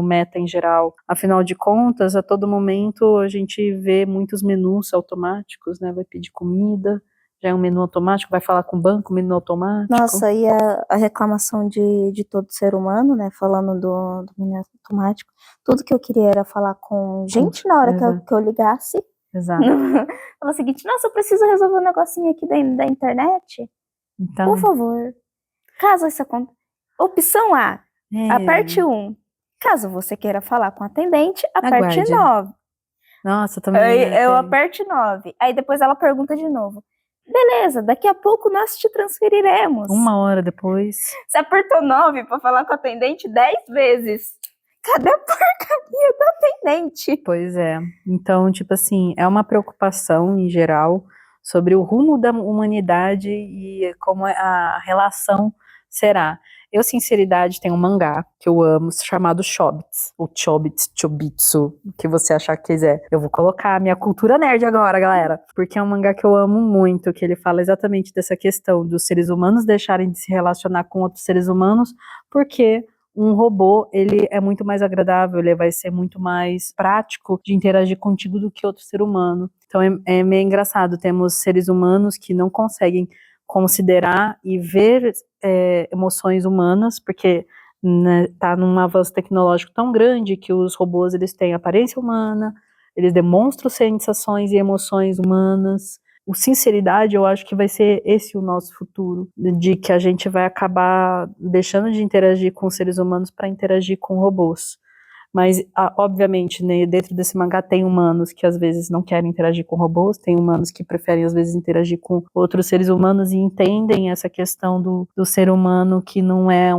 Meta em geral. Afinal de contas, a todo momento a gente vê muitos menus automáticos, né? Vai pedir comida, já é um menu automático, vai falar com o banco, menu automático. Nossa, e a reclamação de todo ser humano, né, falando do menu automático, tudo que eu queria era falar com gente na hora que eu ligasse. Exato. Fala o seguinte, nossa, eu preciso resolver um negocinho aqui da internet. Então, por favor, caso isso aconteça. Opção A, Aperte 1. Caso você queira falar com a atendente, aperte Aguarde. 9. Nossa, também. Aí eu aperte 9. Aí depois ela pergunta de novo. Beleza, daqui a pouco nós te transferiremos. 1 hora depois. Você apertou 9 pra falar com a atendente 10 vezes. Cadê a porcaria da atendente? Pois é. Então, tipo assim, é uma preocupação em geral sobre o rumo da humanidade e como a relação será. Eu, sinceridade, tenho um mangá que eu amo, chamado Chobits, ou Chobitsu, o que você achar que quiser. Eu vou colocar a minha cultura nerd agora, galera, porque é um mangá que eu amo muito, que ele fala exatamente dessa questão dos seres humanos deixarem de se relacionar com outros seres humanos, porque um robô, ele é muito mais agradável, ele vai ser muito mais prático de interagir contigo do que outro ser humano. Então é meio engraçado, temos seres humanos que não conseguem considerar e ver emoções humanas, porque tá num avanço tecnológico tão grande que os robôs eles têm aparência humana, eles demonstram sensações e emoções humanas. O sinceridade, eu acho que vai ser esse o nosso futuro, de que a gente vai acabar deixando de interagir com os seres humanos para interagir com robôs. Mas, obviamente, né, dentro desse mangá tem humanos que às vezes não querem interagir com robôs, tem humanos que preferem às vezes interagir com outros seres humanos e entendem essa questão do ser humano que não é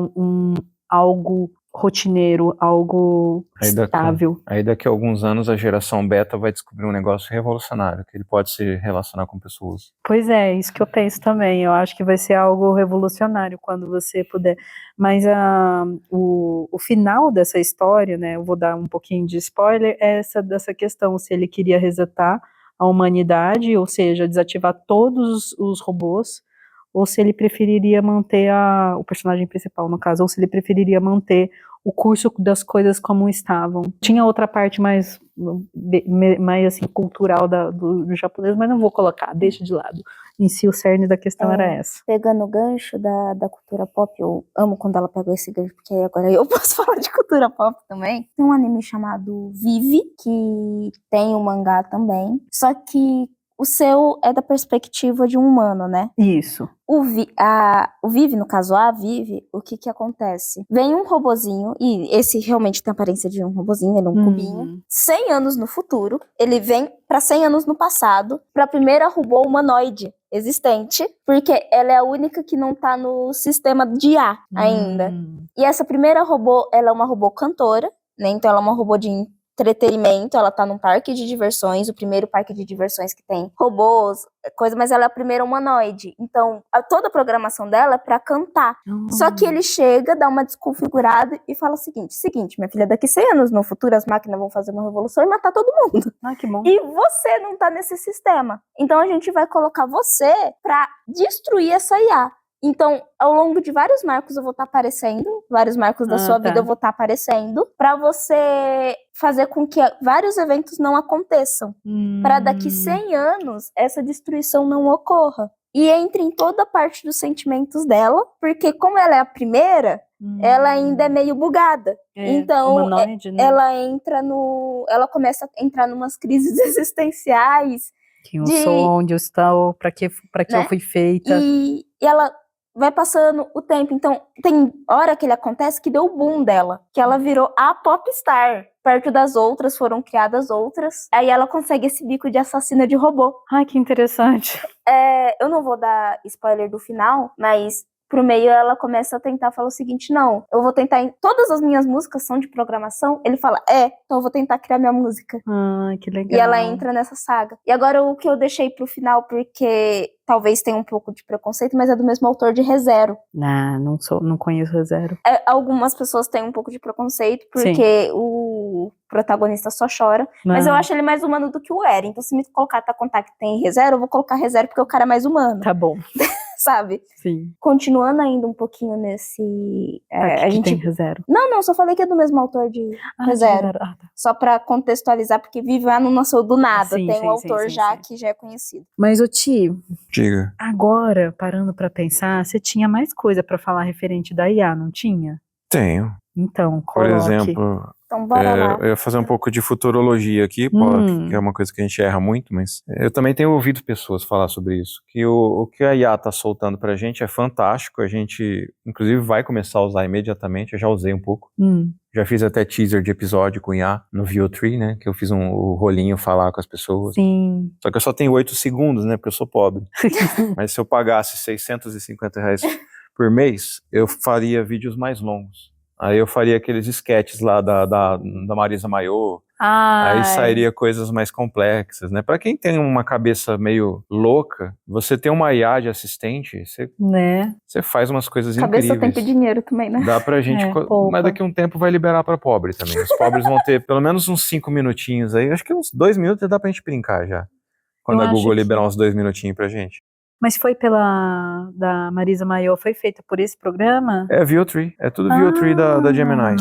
algo rotineiro, algo estável. Aí daqui a alguns anos a geração beta vai descobrir um negócio revolucionário, que ele pode se relacionar com pessoas. Pois é, isso que eu penso também, eu acho que vai ser algo revolucionário quando você puder, mas o final dessa história, né, eu vou dar um pouquinho de spoiler, é dessa questão, se ele queria resetar a humanidade, ou seja, desativar todos os robôs, ou se ele preferiria manter o personagem principal, no caso, ou se ele preferiria manter o curso das coisas como estavam. Tinha outra parte mais assim, cultural do japonês, mas não vou colocar, deixa de lado. Em si, o cerne da questão era essa. Pegando o gancho da cultura pop, eu amo quando ela pegou esse gancho, porque aí agora eu posso falar de cultura pop também. Tem um anime chamado Vive, que tem um mangá também, só que o seu é da perspectiva de um humano, né? Isso. O Vive, no caso a Vive, o que acontece? Vem um robozinho, e esse realmente tem a aparência de um robozinho, ele é um cubinho, 100 anos no futuro, ele vem para 100 anos no passado, para a primeira robô humanoide existente, porque ela é a única que não tá no sistema de IA ainda. E essa primeira robô, ela é uma robô cantora, né? Então ela é uma robô de entretenimento, ela tá num parque de diversões, o primeiro parque de diversões que tem robôs, coisa, mas ela é a primeira humanoide. Então, toda a programação dela é pra cantar. Só que ele chega, dá uma desconfigurada e fala o seguinte, minha filha, daqui 100 anos no futuro as máquinas vão fazer uma revolução e matar todo mundo. Ah, que bom. E você não tá nesse sistema. Então a gente vai colocar você pra destruir essa IA. Então, ao longo de vários marcos eu vou estar aparecendo, vários marcos da sua vida eu vou estar aparecendo, pra você fazer com que vários eventos não aconteçam. Pra daqui 100 anos, essa destruição não ocorra. E entra em toda a parte dos sentimentos dela, porque como ela é a primeira, ela ainda é meio bugada. Então, humanoide, né? Ela começa a entrar numas crises existenciais. Quem eu sou, onde eu estou, pra que né? Eu fui feita. E ela vai passando o tempo. Então, tem hora que ele acontece que deu o boom dela, que ela virou a popstar. Perto das outras, foram criadas outras. Aí ela consegue esse bico de assassina de robô. Ai, que interessante. Eu não vou dar spoiler do final, mas pro meio ela começa a tentar falar o seguinte, não, eu vou tentar, todas as minhas músicas são de programação. Ele fala, então eu vou tentar criar minha música. Ah, que legal. E ela entra nessa saga. E agora o que eu deixei pro final, porque talvez tenha um pouco de preconceito, mas é do mesmo autor de ReZero. Não conheço ReZero. Algumas pessoas têm um pouco de preconceito, porque sim, o protagonista só chora. Mas eu acho ele mais humano do que o Eren. Então se me colocar Contact tem ReZero, eu vou colocar ReZero porque o cara é mais humano. Tá bom. Sabe? Sim. Continuando ainda um pouquinho nesse... a gente tem ReZero. Não, só falei que é do mesmo autor de ReZero. Tá. Só pra contextualizar, porque Vive não nasceu do nada. Tem um autor que já é conhecido. Mas, Ti, diga. Agora, parando pra pensar, você tinha mais coisa pra falar referente da IA, não tinha? Tenho. Então, por exemplo, então, bora lá. Eu ia fazer um pouco de futurologia aqui, que é uma coisa que a gente erra muito, mas eu também tenho ouvido pessoas falar sobre isso, que o que a IA tá soltando pra gente é fantástico, a gente, inclusive, vai começar a usar imediatamente, eu já usei um pouco, já fiz até teaser de episódio com IA no VO3, né, que eu fiz o rolinho falar com as pessoas. Sim. Só que eu só tenho 8 segundos, né, porque eu sou pobre, mas se eu pagasse R$650 por mês, eu faria vídeos mais longos. Aí eu faria aqueles sketches lá da Marisa Mayô. Aí sairia coisas mais complexas, né? Pra quem tem uma cabeça meio louca, você tem uma IA de assistente, você faz umas coisas incríveis. Cabeça, tempo e dinheiro também, né? Dá pra gente... mas daqui a um tempo vai liberar pra pobre também. Os pobres vão ter pelo menos uns 5 minutinhos aí. Acho que uns 2 minutos dá pra gente brincar já. Quando a Google liberar uns 2 minutinhos pra gente. Mas foi da Marisa Mayô, foi feita por esse programa? É VO3, é tudo VO3 da Gemini.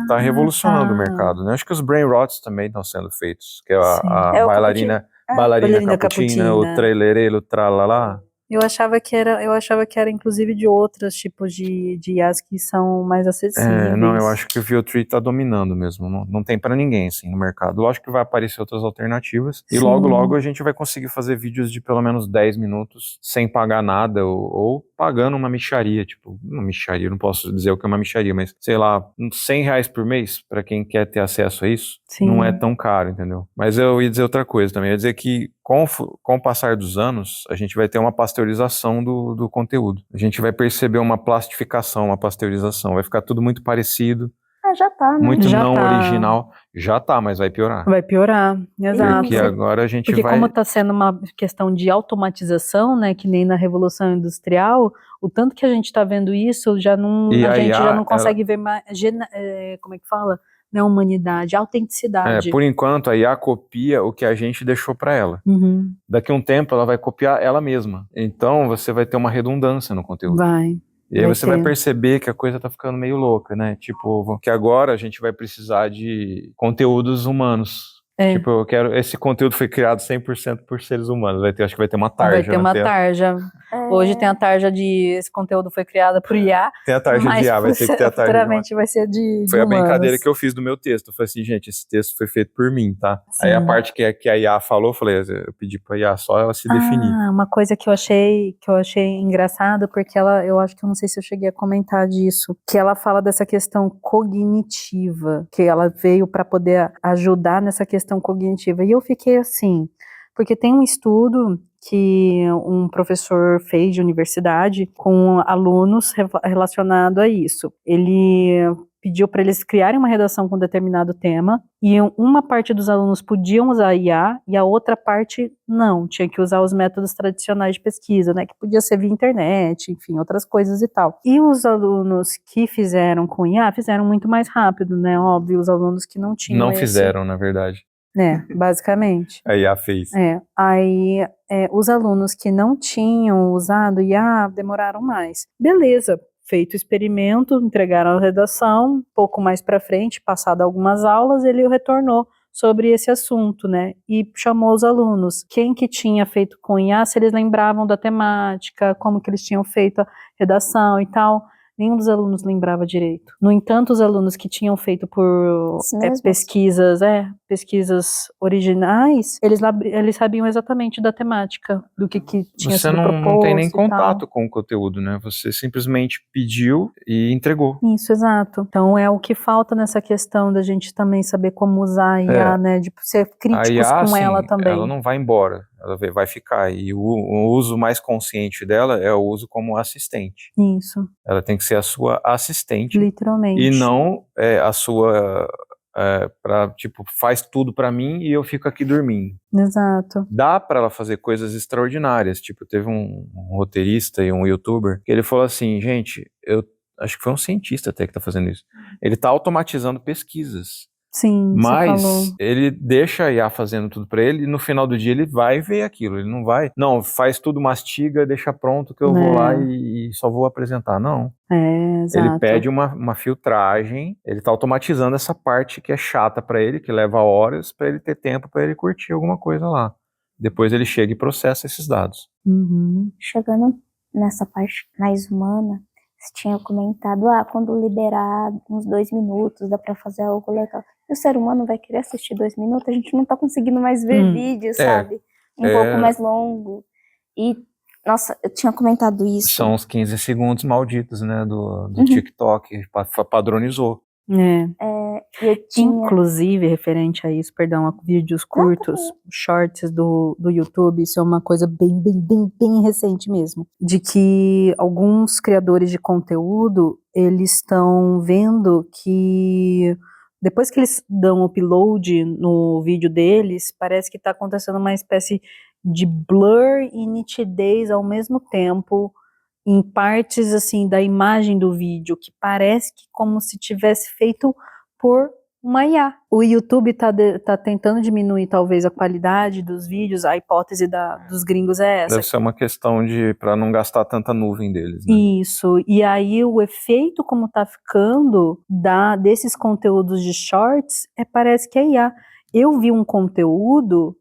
Tá revolucionando o mercado, né? Acho que os brain rots também estão sendo feitos, que é a bailarina caputina, o trailerelo, tralalá. Eu achava que era inclusive de outros tipos de IAs que são mais acessíveis. Não, eu acho que o VO3 tá dominando mesmo, não tem pra ninguém assim no mercado. Lógico que vai aparecer outras alternativas e logo a gente vai conseguir fazer vídeos de pelo menos 10 minutos sem pagar nada ou pagando uma mixaria, tipo, uma mixaria, não posso dizer o que é uma mixaria, mas sei lá, uns R$100 por mês pra quem quer ter acesso a isso, não é tão caro, entendeu? Mas eu ia dizer outra coisa também, eu ia dizer que com o passar dos anos, a gente vai ter uma pasteurização do conteúdo. A gente vai perceber uma plastificação, uma pasteurização. Vai ficar tudo muito parecido. Já tá, né? Muito original. Já tá, mas vai piorar. Vai piorar, exato. Porque agora a gente como tá sendo uma questão de automatização, né, que nem na Revolução Industrial, o tanto que a gente tá vendo isso, já não, a gente já não consegue ver mais, como é que fala? Não é humanidade, autenticidade. Por enquanto, a IA copia o que a gente deixou para ela. Daqui a um tempo, ela vai copiar ela mesma. Então, você vai ter uma redundância no conteúdo. E aí você vai perceber que a coisa tá ficando meio louca, né? Tipo, que agora a gente vai precisar de conteúdos humanos. Tipo, esse conteúdo foi criado 100% por seres humanos. Acho que vai ter uma tarja. Vai ter uma tarja. Hoje tem a tarja esse conteúdo foi criado por IA. Tem a tarja de IA, vai ter que ter a tarja futuramente vai ser de Foi humanos. A brincadeira que eu fiz do meu texto. Eu falei assim, gente, esse texto foi feito por mim, tá? Sim. Aí a parte que a IA falou, eu falei, eu pedi pra IA só ela se definir. Uma coisa que eu achei engraçado, porque eu acho que eu não sei se eu cheguei a comentar disso, que ela fala dessa questão cognitiva, que ela veio para poder ajudar nessa questão cognitiva. E eu fiquei assim, porque tem um estudo que um professor fez de universidade com alunos relacionado a isso. Ele pediu para eles criarem uma redação com determinado tema, e uma parte dos alunos podiam usar a IA, e a outra parte não, tinha que usar os métodos tradicionais de pesquisa, né, que podia ser via internet, enfim, outras coisas e tal. E os alunos que fizeram com IA, fizeram muito mais rápido, né, óbvio, os alunos que não tinham fizeram, na verdade. Basicamente. A IA fez. Aí os alunos que não tinham usado IA demoraram mais. Beleza, feito o experimento, entregaram a redação, pouco mais para frente, passado algumas aulas, ele retornou sobre esse assunto, né, e chamou os alunos. Quem que tinha feito com IA, se eles lembravam da temática, como que eles tinham feito a redação e tal. Nenhum dos alunos lembrava direito. No entanto, os alunos que tinham feito por pesquisas originais, eles sabiam exatamente da temática, do que tinha sido proposto. Você não tem nem contato com o conteúdo, né? Você simplesmente pediu e entregou. Isso, exato. Então é o que falta nessa questão da gente também saber como usar a IA, né? De ser críticos IA, com ela também. Ela não vai embora. Ela vai ficar, e o uso mais consciente dela é o uso como assistente. Isso. Ela tem que ser a sua assistente. Literalmente. E não a sua, tipo, faz tudo pra mim e eu fico aqui dormindo. Exato. Dá pra ela fazer coisas extraordinárias, tipo, teve um roteirista e um youtuber, que ele falou assim, gente, acho que foi um cientista até que tá fazendo isso, ele tá automatizando pesquisas. Sim, mas ele deixa a IA fazendo tudo pra ele e no final do dia ele vai ver aquilo, ele não faz tudo, mastiga, deixa pronto que eu vou lá e só vou apresentar, não. Exato. Ele pede uma filtragem, ele tá automatizando essa parte que é chata pra ele, que leva horas pra ele ter tempo pra ele curtir alguma coisa lá. Depois ele chega e processa esses dados. Chegando nessa parte mais humana, Você tinha comentado, quando liberar uns 2 minutos, dá pra fazer algo legal. E o ser humano vai querer assistir 2 minutos? A gente não tá conseguindo mais ver vídeos, sabe? Um pouco mais longo. E, nossa, eu tinha comentado isso. São os 15 segundos malditos, né, do TikTok, padronizou. Inclusive, referente a isso, perdão, a vídeos curtos, shorts do YouTube, isso é uma coisa bem recente mesmo, de que alguns criadores de conteúdo, eles estão vendo que depois que eles dão upload no vídeo deles, parece que está acontecendo uma espécie de blur e nitidez ao mesmo tempo, em partes assim da imagem do vídeo, que parece que como se tivesse feito por uma IA. O YouTube tá tentando diminuir talvez a qualidade dos vídeos, a hipótese dos gringos é essa. Deve ser uma questão para não gastar tanta nuvem deles, né? Isso, e aí o efeito como tá ficando desses conteúdos de shorts, parece que é IA. Eu vi um conteúdo,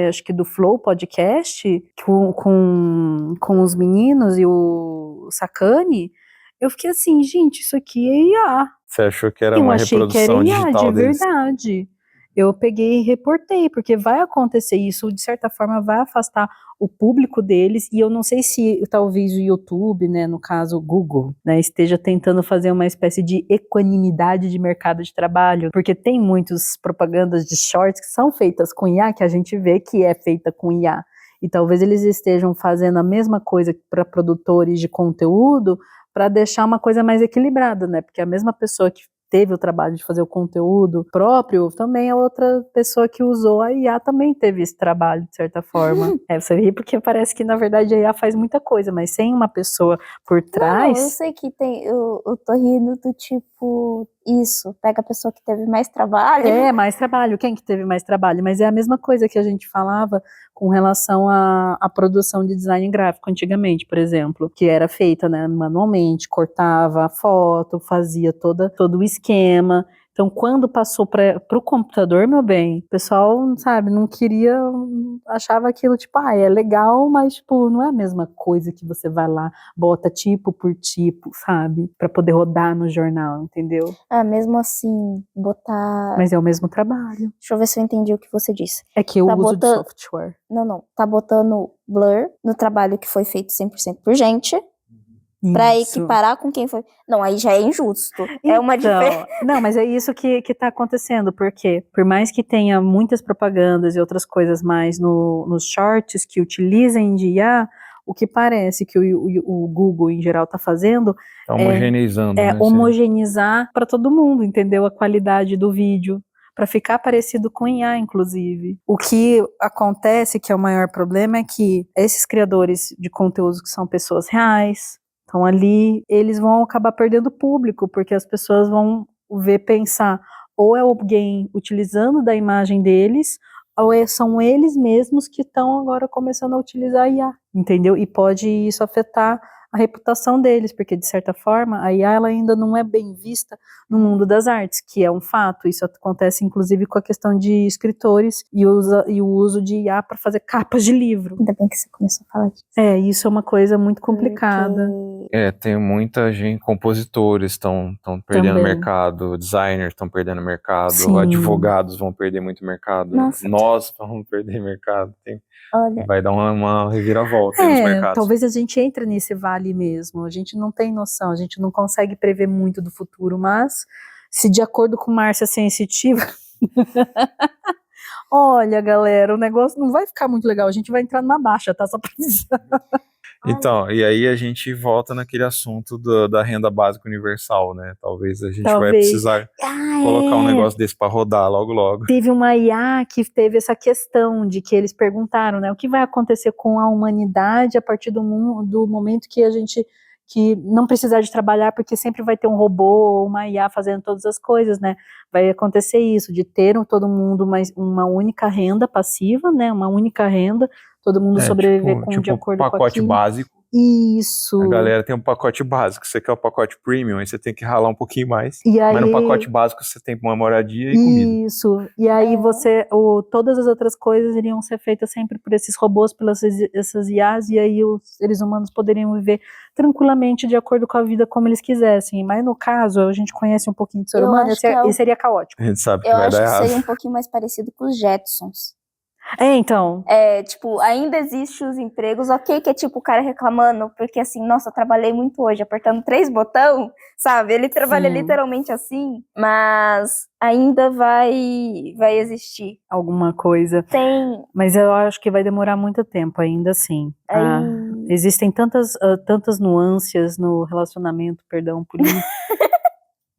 acho que do Flow Podcast, com os meninos e o Sacani, eu fiquei assim, gente, isso aqui é IA. Você achou que era uma reprodução digital deles? De verdade. Eu peguei e reportei, porque vai acontecer isso, de certa forma vai afastar o público deles, e eu não sei se talvez o YouTube, né, no caso o Google, né, esteja tentando fazer uma espécie de equanimidade de mercado de trabalho, porque tem muitas propagandas de shorts que são feitas com IA, que a gente vê que é feita com IA, e talvez eles estejam fazendo a mesma coisa para produtores de conteúdo, para deixar uma coisa mais equilibrada, né, porque a mesma pessoa que teve o trabalho de fazer o conteúdo próprio, também a outra pessoa que usou a IA também teve esse trabalho, de certa forma. Você ri porque parece que, na verdade, a IA faz muita coisa, mas sem uma pessoa por trás... Não, eu sei que tem, eu tô rindo do tipo, isso, pega a pessoa que teve mais trabalho. Mais trabalho, quem que teve mais trabalho? Mas é a mesma coisa que a gente falava com relação à produção de design gráfico antigamente, por exemplo, que era feita, né, manualmente, cortava a foto, fazia todo o esquema. Então, quando passou para o computador, meu bem, o pessoal, sabe, não queria, achava aquilo, tipo, é legal, mas, tipo, não é a mesma coisa que você vai lá, bota tipo por tipo, sabe, para poder rodar no jornal, entendeu? Mesmo assim, botar... Mas é o mesmo trabalho. Deixa eu ver se eu entendi o que você disse. É que eu uso de software. Não, tá botando blur no trabalho que foi feito 100% por gente, pra equiparar com quem foi... Não, aí já é injusto. É uma diferença. Não, mas é isso que tá acontecendo, porque por mais que tenha muitas propagandas e outras coisas mais nos shorts que utilizem de IA, o que parece que o Google em geral tá fazendo homogeneizando, né, homogeneizar para todo mundo, entendeu? A qualidade do vídeo, para ficar parecido com IA, inclusive. O que acontece, que é o maior problema, é que esses criadores de conteúdos que são pessoas reais, então ali eles vão acabar perdendo público, porque as pessoas vão pensar, ou é alguém utilizando da imagem deles, ou são eles mesmos que estão agora começando a utilizar a IA, entendeu? E pode isso afetar a reputação deles, porque de certa forma a IA ela ainda não é bem vista no mundo das artes, que é um fato. Isso acontece inclusive com a questão de escritores e o uso de IA para fazer capas de livro. Ainda bem que você começou a falar disso. Isso é uma coisa muito complicada. Tem muita gente, compositores estão perdendo mercado, designers estão perdendo mercado, advogados vão perder muito mercado, nós vamos perder mercado. Vai dar uma reviravolta nos mercados. Talvez a gente entre nesse vale mesmo, a gente não tem noção, a gente não consegue prever muito do futuro, mas se de acordo com Márcia Sensitiva... Olha, galera, o negócio não vai ficar muito legal, a gente vai entrar numa baixa, tá? Só pra avisar. Então, e aí a gente volta naquele assunto da renda básica universal, né? Talvez a gente vai precisar colocar um negócio desse para rodar logo. Teve uma IA que teve essa questão de que eles perguntaram, né? O que vai acontecer com a humanidade a partir do momento que a gente não precisar de trabalhar, porque sempre vai ter um robô ou uma IA fazendo todas as coisas, né? Vai acontecer isso, de ter todo mundo uma única renda passiva, né? Uma única renda, todo mundo sobreviver de acordo com aquilo. Pacote básico. Isso. A galera tem um pacote básico, você quer o pacote premium, aí você tem que ralar um pouquinho mais. E aí, mas no pacote básico você tem uma moradia e comida. Isso. E aí todas as outras coisas iriam ser feitas sempre por esses robôs, pelas essas IAs, e aí os seres humanos poderiam viver tranquilamente de acordo com a vida como eles quisessem. Mas no caso, a gente conhece um pouquinho de ser humano, e seria caótico. A gente sabe que vai dar errado. Eu acho que seria um pouquinho mais parecido com os Jetsons. Então. Tipo, ainda existem os empregos, ok, que é tipo o cara reclamando, porque assim, nossa, eu trabalhei muito hoje, apertando 3 botões, sabe? Ele trabalha literalmente assim, mas ainda vai existir. Alguma coisa. Tem. Mas eu acho que vai demorar muito tempo ainda assim. Existem tantas nuances no relacionamento, político.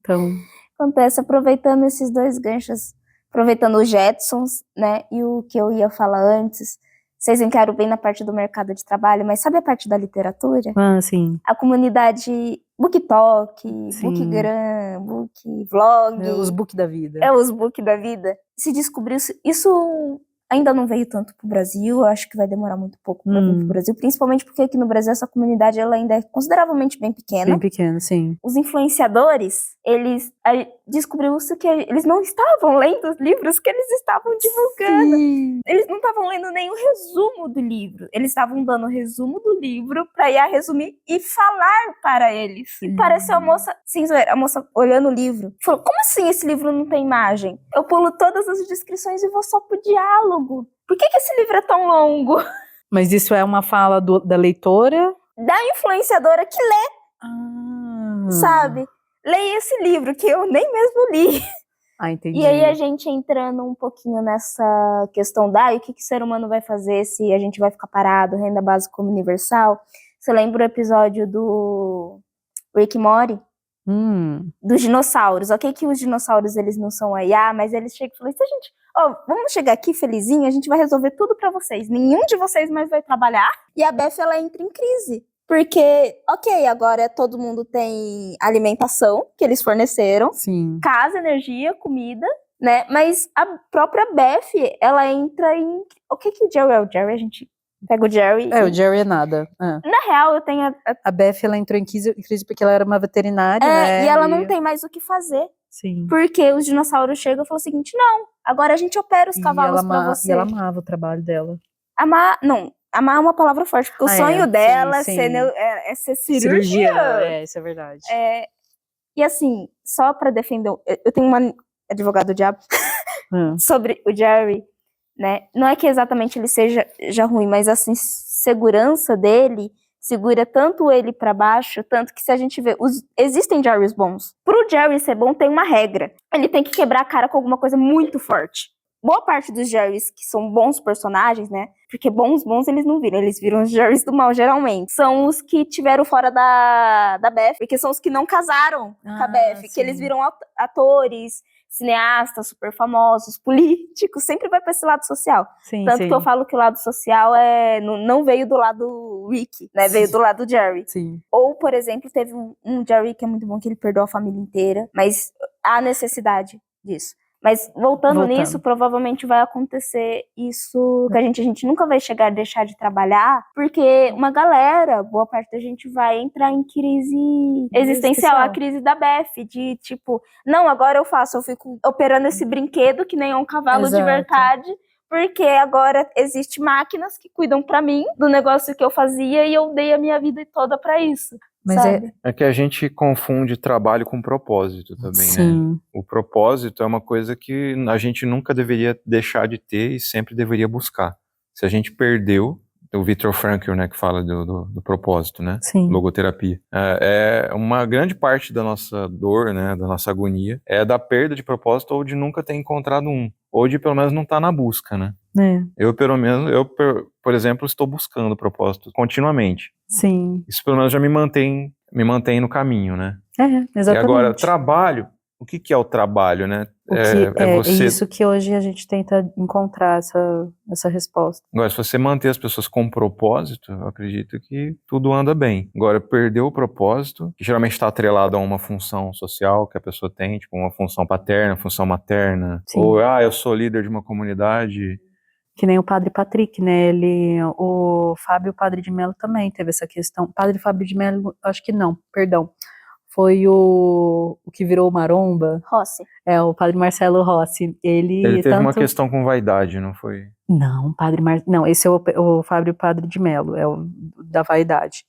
Então. Acontece, aproveitando esses 2 ganchos, aproveitando os Jetsons, né, e o que eu ia falar antes, vocês encaram bem na parte do mercado de trabalho, mas sabe a parte da literatura? Sim. A comunidade BookTok, BookGram, BookVlog. Os book da vida. Os book da vida. Se descobriu, isso ainda não veio tanto pro Brasil, eu acho que vai demorar muito pouco para vir pro Brasil, principalmente porque aqui no Brasil essa comunidade ela ainda é consideravelmente bem pequena. Bem pequena, sim. Os influenciadores, descobriu-se que eles não estavam lendo os livros que eles estavam divulgando. Sim. Eles não estavam lendo nenhum resumo do livro. Eles estavam dando o resumo do livro pra IA resumir e falar para eles. Sim. E pareceu a moça, sem zoeira, a moça olhando o livro, falou, como assim esse livro não tem imagem? Eu pulo todas as descrições e vou só pro diálogo. Por que esse livro é tão longo? Mas isso é uma fala da leitora? Da influenciadora que lê. Sabe? Leia esse livro que eu nem mesmo li. Entendi. E aí a gente entrando um pouquinho nessa questão o que o ser humano vai fazer se a gente vai ficar parado, renda básica como universal. Você lembra o episódio do Rick e Morty? Dos dinossauros. Ok que os dinossauros eles não são a IA, mas eles chegam e falam, se a gente, vamos chegar aqui felizinho, a gente vai resolver tudo pra vocês. Nenhum de vocês mais vai trabalhar. E a Beth, ela entra em crise. Porque, ok, agora todo mundo tem alimentação que eles forneceram. Sim. Casa, energia, comida, né? Mas a própria Beth, ela entra em... O que o Jerry é? O Jerry, a gente pega o Jerry... o Jerry é nada. Na real, eu tenho... A Beth, ela entrou em crise porque ela era uma veterinária, né? E ela não tem mais o que fazer. Sim. Porque os dinossauros chegam e falam o seguinte, não, agora a gente opera os cavalos pra você. E ela amava o trabalho dela. Amar é uma palavra forte, porque o sonho dela é ser cirurgiã. Isso é verdade. E assim, só pra defender, eu tenho uma advogada do diabo sobre o Jerry, né? Não é que exatamente ele seja ruim, mas assim, segurança dele segura tanto ele pra baixo, tanto que se a gente vê, existem Jerrys bons. Pro Jerry ser bom, tem uma regra. Ele tem que quebrar a cara com alguma coisa muito forte. Boa parte dos Jerrys que são bons personagens, né? Porque bons eles não viram, eles viram os Jerrys do mal, geralmente. São os que tiveram fora da Beth, porque são os que não casaram com a Beth, que eles viram atores, cineastas super famosos, políticos, sempre vai pra esse lado social. Tanto que eu falo que o lado social não veio do lado Rick, né? Veio do lado Jerry. Sim. Ou, por exemplo, teve um Jerry que é muito bom, que ele perdoa a família inteira, mas há necessidade disso. Mas voltando nisso, provavelmente vai acontecer isso, que a gente nunca vai chegar a deixar de trabalhar, porque uma galera, boa parte da gente vai entrar em crise existencial, a crise da Beth, de tipo, não, agora eu fico operando esse brinquedo que nem é um cavalo de verdade, porque agora existem máquinas que cuidam pra mim do negócio que eu fazia e eu dei a minha vida toda pra isso. Mas é que a gente confunde trabalho com propósito também, né? O propósito é uma coisa que a gente nunca deveria deixar de ter e sempre deveria buscar. Se a gente perdeu, o Viktor Frankl, né, que fala do propósito, né? Sim. Logoterapia. É uma grande parte da nossa dor, né, da nossa agonia, é da perda de propósito ou de nunca ter encontrado um. Ou de pelo menos não estar na busca, né? Eu, por exemplo, estou buscando propósito continuamente. Sim. Isso pelo menos já me mantém no caminho, né? Exatamente. E agora, trabalho, o que é o trabalho, né? É isso que hoje a gente tenta encontrar essa resposta. Agora, se você manter as pessoas com propósito, eu acredito que tudo anda bem. Agora, perder o propósito, que geralmente está atrelado a uma função social que a pessoa tem, tipo uma função paterna, função materna, ou, eu sou líder de uma comunidade Que nem o Padre Patrick, né, o Fábio Padre de Mello também teve essa questão. Padre Fábio de Mello, acho que não, perdão. Foi o que virou maromba. Rossi. O Padre Marcelo Rossi. Ele teve uma questão com vaidade, não foi? Não, não, esse é o Fábio Padre de Mello, é o da vaidade.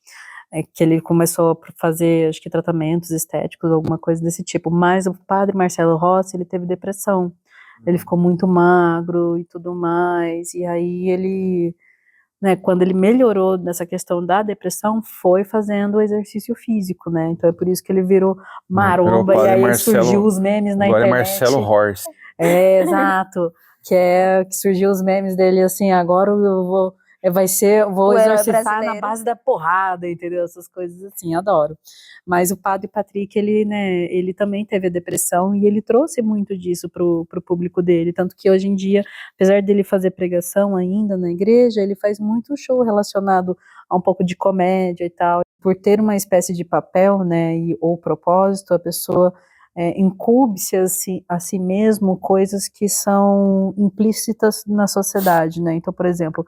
É que ele começou a fazer, acho que tratamentos estéticos, alguma coisa desse tipo. Mas o Padre Marcelo Rossi, ele teve depressão. Ele ficou muito magro e tudo mais. E aí ele, né, quando ele melhorou nessa questão da depressão, foi fazendo exercício físico, né? Então é por isso que ele virou maromba. E aí surgiu os memes na internet. Agora é Marcelo Horst. Exato. Que surgiu os memes dele assim, agora eu vou exorcizar na base da porrada, entendeu? Essas coisas assim, adoro. Mas o Padre Patrick, ele também teve a depressão e ele trouxe muito disso pro público dele, tanto que hoje em dia, apesar dele fazer pregação ainda na igreja, ele faz muito show relacionado a um pouco de comédia e tal. Por ter uma espécie de papel, né, ou propósito, a pessoa incube-se a si mesmo coisas que são implícitas na sociedade, né? Então, por exemplo,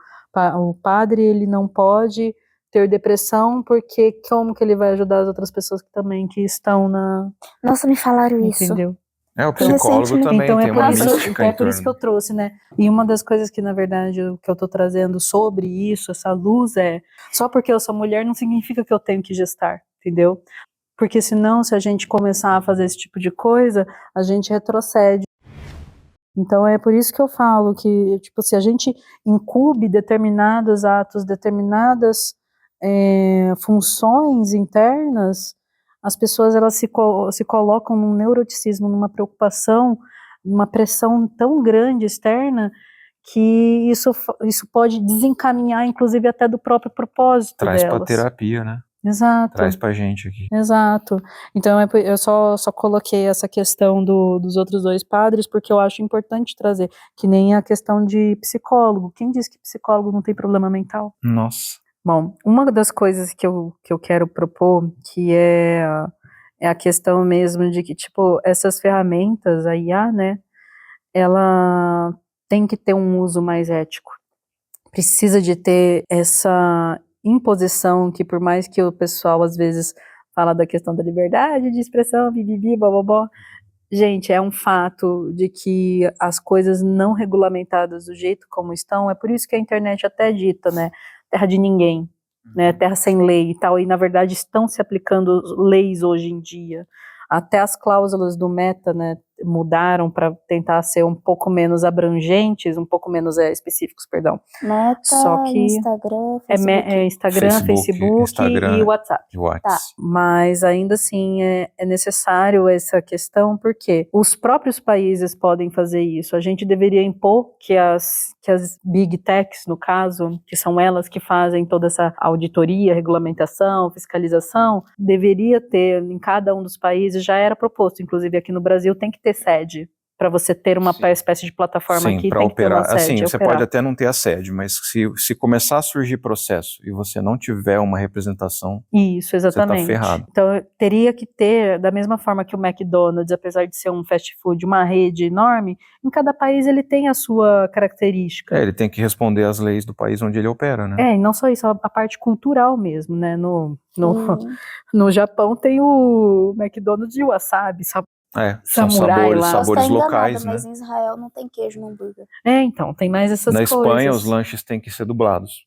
o padre, ele não pode ter depressão porque como que ele vai ajudar as outras pessoas que estão na... Nossa, me falaram isso. Entendeu? O psicólogo também então tem uma mística. Então é por isso que eu trouxe, né? E uma das coisas que, na verdade, que eu tô trazendo sobre isso, essa luz, só porque eu sou mulher não significa que eu tenho que gestar, entendeu? Porque senão, se a gente começar a fazer esse tipo de coisa, a gente retrocede. Então é por isso que eu falo que, tipo, se a gente incube determinados atos, determinadas funções internas, as pessoas elas se colocam num neuroticismo, numa preocupação, numa pressão tão grande externa, que isso pode desencaminhar, inclusive, até do próprio propósito delas. Traz pra terapia, né? Exato. Traz pra gente aqui. Exato. Então eu só coloquei essa questão dos outros dois padres porque eu acho importante trazer, que nem a questão de psicólogo. Quem diz que psicólogo não tem problema mental? Nossa. Bom, uma das coisas que eu quero propor, que é a questão mesmo de que, tipo, essas ferramentas, a IA, né, ela tem que ter um uso mais ético. Precisa de ter essa imposição que, por mais que o pessoal às vezes fala da questão da liberdade de expressão, bibibi, bababó, gente, é um fato de que as coisas não regulamentadas do jeito como estão, é por isso que a internet até dita, né, terra de ninguém, né, terra sem lei e tal, e na verdade estão se aplicando leis hoje em dia, até as cláusulas do Meta, né, mudaram para tentar ser um pouco menos abrangentes, um pouco menos específicos, perdão. Meta, só que Instagram, Facebook. Instagram, Facebook Instagram e WhatsApp. Tá. Mas ainda assim é necessário essa questão, porque os próprios países podem fazer isso. A gente deveria impor que as big techs, no caso, que são elas que fazem toda essa auditoria, regulamentação, fiscalização, deveria ter em cada um dos países, já era proposto, inclusive aqui no Brasil tem que ter sede para você ter uma espécie de plataforma aqui, tem operar. Que ter uma sede. Assim, você pode até não ter a sede, mas se começar a surgir processo e você não tiver uma representação, isso, exatamente. Você tá ferrado. Então, teria que ter, da mesma forma que o McDonald's, apesar de ser um fast food, uma rede enorme, em cada país ele tem a sua característica. Ele tem que responder às leis do país onde ele opera, né? E não só isso, a parte cultural mesmo, né? No Japão tem o McDonald's de wasabi, são sabores locais, né? Mas em Israel não tem queijo no hambúrguer. Então, tem mais essas coisas. Na Espanha, os lanches têm que ser dublados.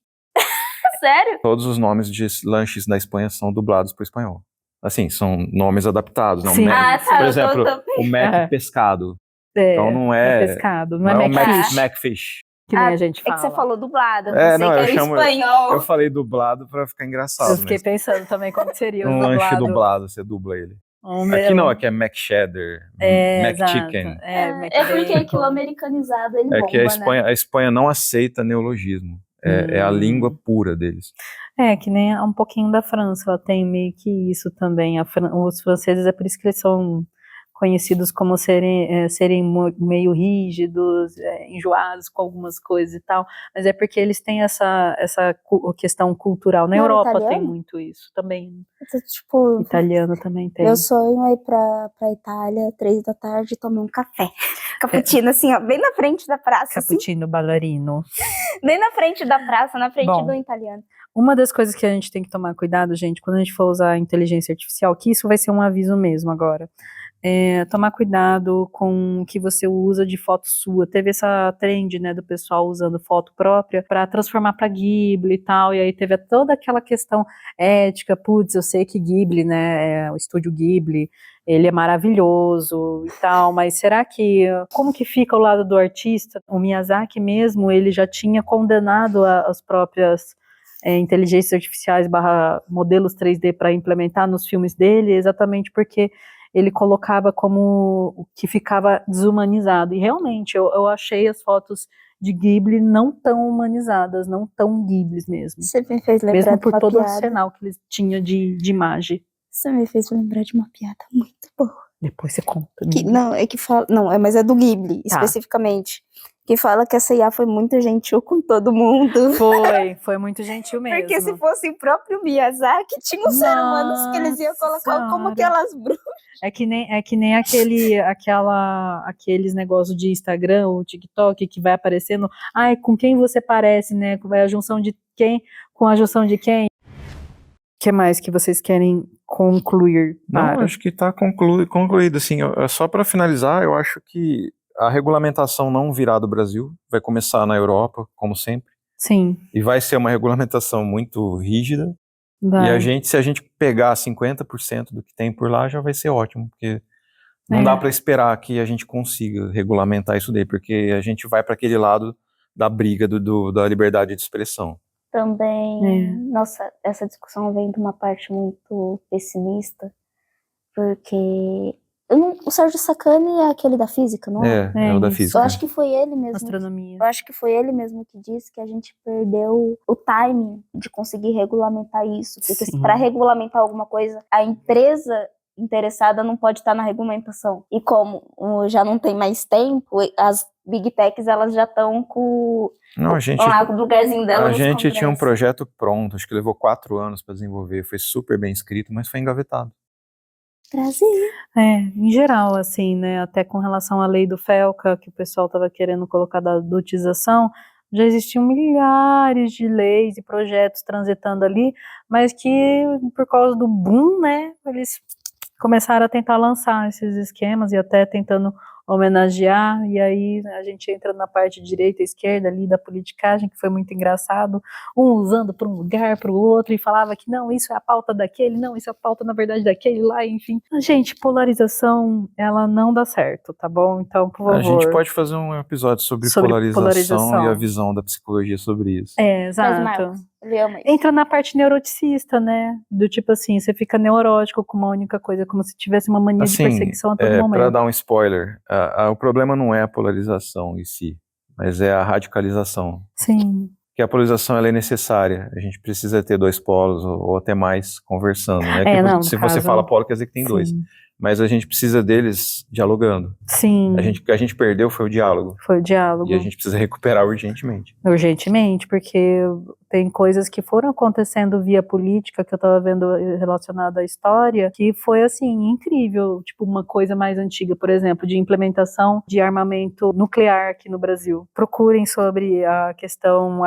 Sério? Todos os nomes de lanches da Espanha são dublados para o espanhol. Assim, são nomes adaptados. Não, Sim. Por exemplo, o Mac pescado. Então não é pescado, não é o Macfish. Que nem a gente fala. É que você falou dublado, eu falei dublado para ficar engraçado. Eu fiquei pensando também como seria um lanche dublado, você dubla ele. Aqui não, aqui é Mac Cheddar, Mac Chicken. É porque aquilo americanizado, ele bomba, que a Espanha não aceita neologismo. É a língua pura deles. Que nem um pouquinho da França, ela tem meio que isso também. Os franceses, é por isso que eles são conhecidos como serem meio rígidos, enjoados com algumas coisas e tal, mas é porque eles têm essa questão cultural. Na Europa italiano? Tem muito isso também. Tipo, italiano também tem. Meu sonho é ir pra Itália, 3 da tarde, tomar um café. Cappuccino, assim, ó, bem na frente da praça. Cappuccino assim. Ballerino. Bem na frente da praça, na frente do italiano. Uma das coisas que a gente tem que tomar cuidado, gente, quando a gente for usar a inteligência artificial, que isso vai ser um aviso mesmo agora, tomar cuidado com o que você usa de foto sua. Teve essa trend, né, do pessoal usando foto própria para transformar para Ghibli e tal, e aí teve toda aquela questão ética, putz, eu sei que Ghibli, né, o estúdio Ghibli, ele é maravilhoso e tal, mas será que, como que fica o lado do artista? O Miyazaki mesmo, ele já tinha condenado as próprias inteligências artificiais / modelos 3D para implementar nos filmes dele, exatamente porque ele colocava como que ficava desumanizado, e realmente eu achei as fotos de Ghibli não tão humanizadas, não tão Ghiblis mesmo. Você me fez lembrar mesmo por de uma todo piada. O arsenal que eles tinham de imagem. Você me fez lembrar de uma piada muito boa. Depois você conta. Mas é do Ghibli, especificamente. Que fala que essa IA foi muito gentil com todo mundo. Foi muito gentil mesmo. Porque se fosse o próprio Miyazaki, tinha uns seres humanos que eles iam colocar como aquelas bruxas. É que nem aqueles negócios de Instagram ou TikTok que vai aparecendo, com quem você parece, né? Vai a junção de quem com a junção de quem? O que mais que vocês querem concluir? Não, acho que está concluído, assim, só para finalizar, eu acho que a regulamentação não virá do Brasil, vai começar na Europa, como sempre. Sim. E vai ser uma regulamentação muito rígida. Vai. E se a gente pegar 50% do que tem por lá, já vai ser ótimo, porque não dá para esperar que a gente consiga regulamentar isso daí, porque a gente vai para aquele lado da briga da liberdade de expressão. Também, nossa, essa discussão vem de uma parte muito pessimista, porque o Sérgio Sacani é aquele da física, não é? É o da física. Eu acho que foi ele mesmo. Astronomia. Eu acho que foi ele mesmo que disse que a gente perdeu o timing de conseguir regulamentar isso. Porque para regulamentar alguma coisa, a empresa interessada não pode estar na regulamentação. E como já não tem mais tempo, as Big Techs, elas já estão com o lugarzinho dela. A gente tinha um projeto pronto, acho que levou 4 anos para desenvolver, foi super bem escrito, mas foi engavetado. Brasil. Em geral, assim, né, até com relação à lei do FELCA, que o pessoal estava querendo colocar da dotização, já existiam milhares de leis e projetos transitando ali, mas que por causa do boom, né, eles começaram a tentar lançar esses esquemas e até tentando homenagear, e aí a gente entra na parte direita e esquerda ali da politicagem, que foi muito engraçado, um usando para um lugar, para o outro, e falava que não, isso é a pauta daquele, não, isso é a pauta na verdade daquele lá, enfim. Gente, polarização, ela não dá certo, tá bom? Então, por favor. A gente pode fazer um episódio sobre polarização e a visão da psicologia sobre isso. Exato. Entra na parte neuroticista, né? Do tipo assim, você fica neurótico com uma única coisa, como se tivesse uma mania de perseguição a todo momento. Para dar um spoiler, o problema não é a polarização em si, mas é a radicalização. Sim. Que a polarização ela é necessária, a gente precisa ter 2 polos ou até mais conversando, né? Se você fala polo, quer dizer que tem 2. Mas a gente precisa deles dialogando. Sim. O que a gente perdeu foi o diálogo. Foi o diálogo. E a gente precisa recuperar urgentemente. Urgentemente, porque tem coisas que foram acontecendo via política, que eu tava vendo relacionada à história, que foi, assim, incrível. Tipo, uma coisa mais antiga, por exemplo, de implementação de armamento nuclear aqui no Brasil. Procurem sobre a questão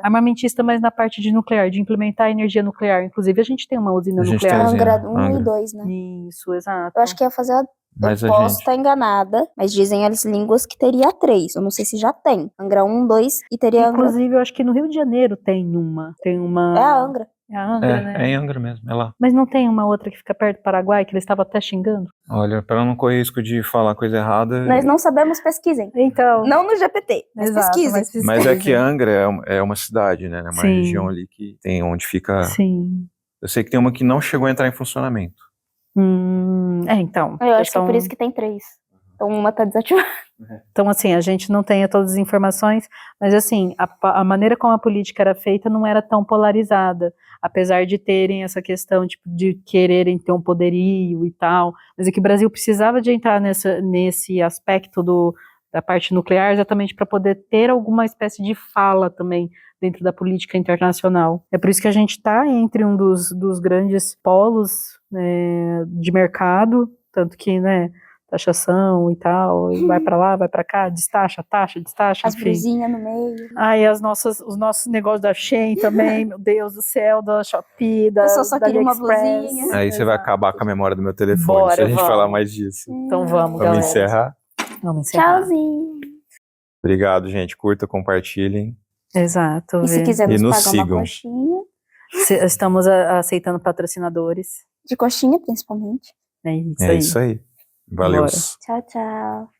armamentista, mas na parte de nuclear, de implementar a energia nuclear. Inclusive, a gente tem uma usina nuclear. Angra 1 e 2, né? Isso, exato. Eu acho que ia fazer eu posso estar enganada, mas dizem as línguas que teria 3. Eu não sei se já tem. Angra 1, 2 e teria Inclusive, eu acho que no Rio de Janeiro tem uma. É a Angra. É a Angra, né? É em Angra mesmo, é lá. Mas não tem uma outra que fica perto do Paraguai, que eles estavam até xingando? Olha, para não correr risco de falar coisa errada... Nós não sabemos, pesquisem. Então... Não no GPT, mas pesquisem. Mas é que Angra é uma cidade, né? É uma região ali que tem onde fica... Sim. Eu sei que tem uma que não chegou a entrar em funcionamento. Então. Eu acho que é por isso que tem 3. Então uma tá desativada. Então, assim, a gente não tem todas as informações, mas, assim, a maneira como a política era feita não era tão polarizada, apesar de terem essa questão, tipo, de quererem ter um poderio e tal, mas é que o Brasil precisava de entrar nesse aspecto da parte nuclear exatamente para poder ter alguma espécie de fala também dentro da política internacional. É por isso que a gente está entre um dos grandes polos, né, de mercado, tanto que, né, taxação e tal, e vai pra lá, vai pra cá, destacha, taxa, destacha, as enfim. brusinhas no meio. Ai, os nossos negócios da Shein também, meu Deus do céu, da Shopee, da Eu só queria uma AliExpress. blusinha. Aí você vai acabar com a memória do meu telefone, Bora, se a gente vamos. falar mais disso. Então vamos, galera. Encerrar? Vamos encerrar. Tchauzinho. Obrigado, gente. Curta, compartilhem. Exato. E se quiser nos pagar sigam. uma coxinha. Estamos aceitando patrocinadores. De coxinha, principalmente. É isso É aí. isso aí. Valeu. Bora. Tchau, tchau.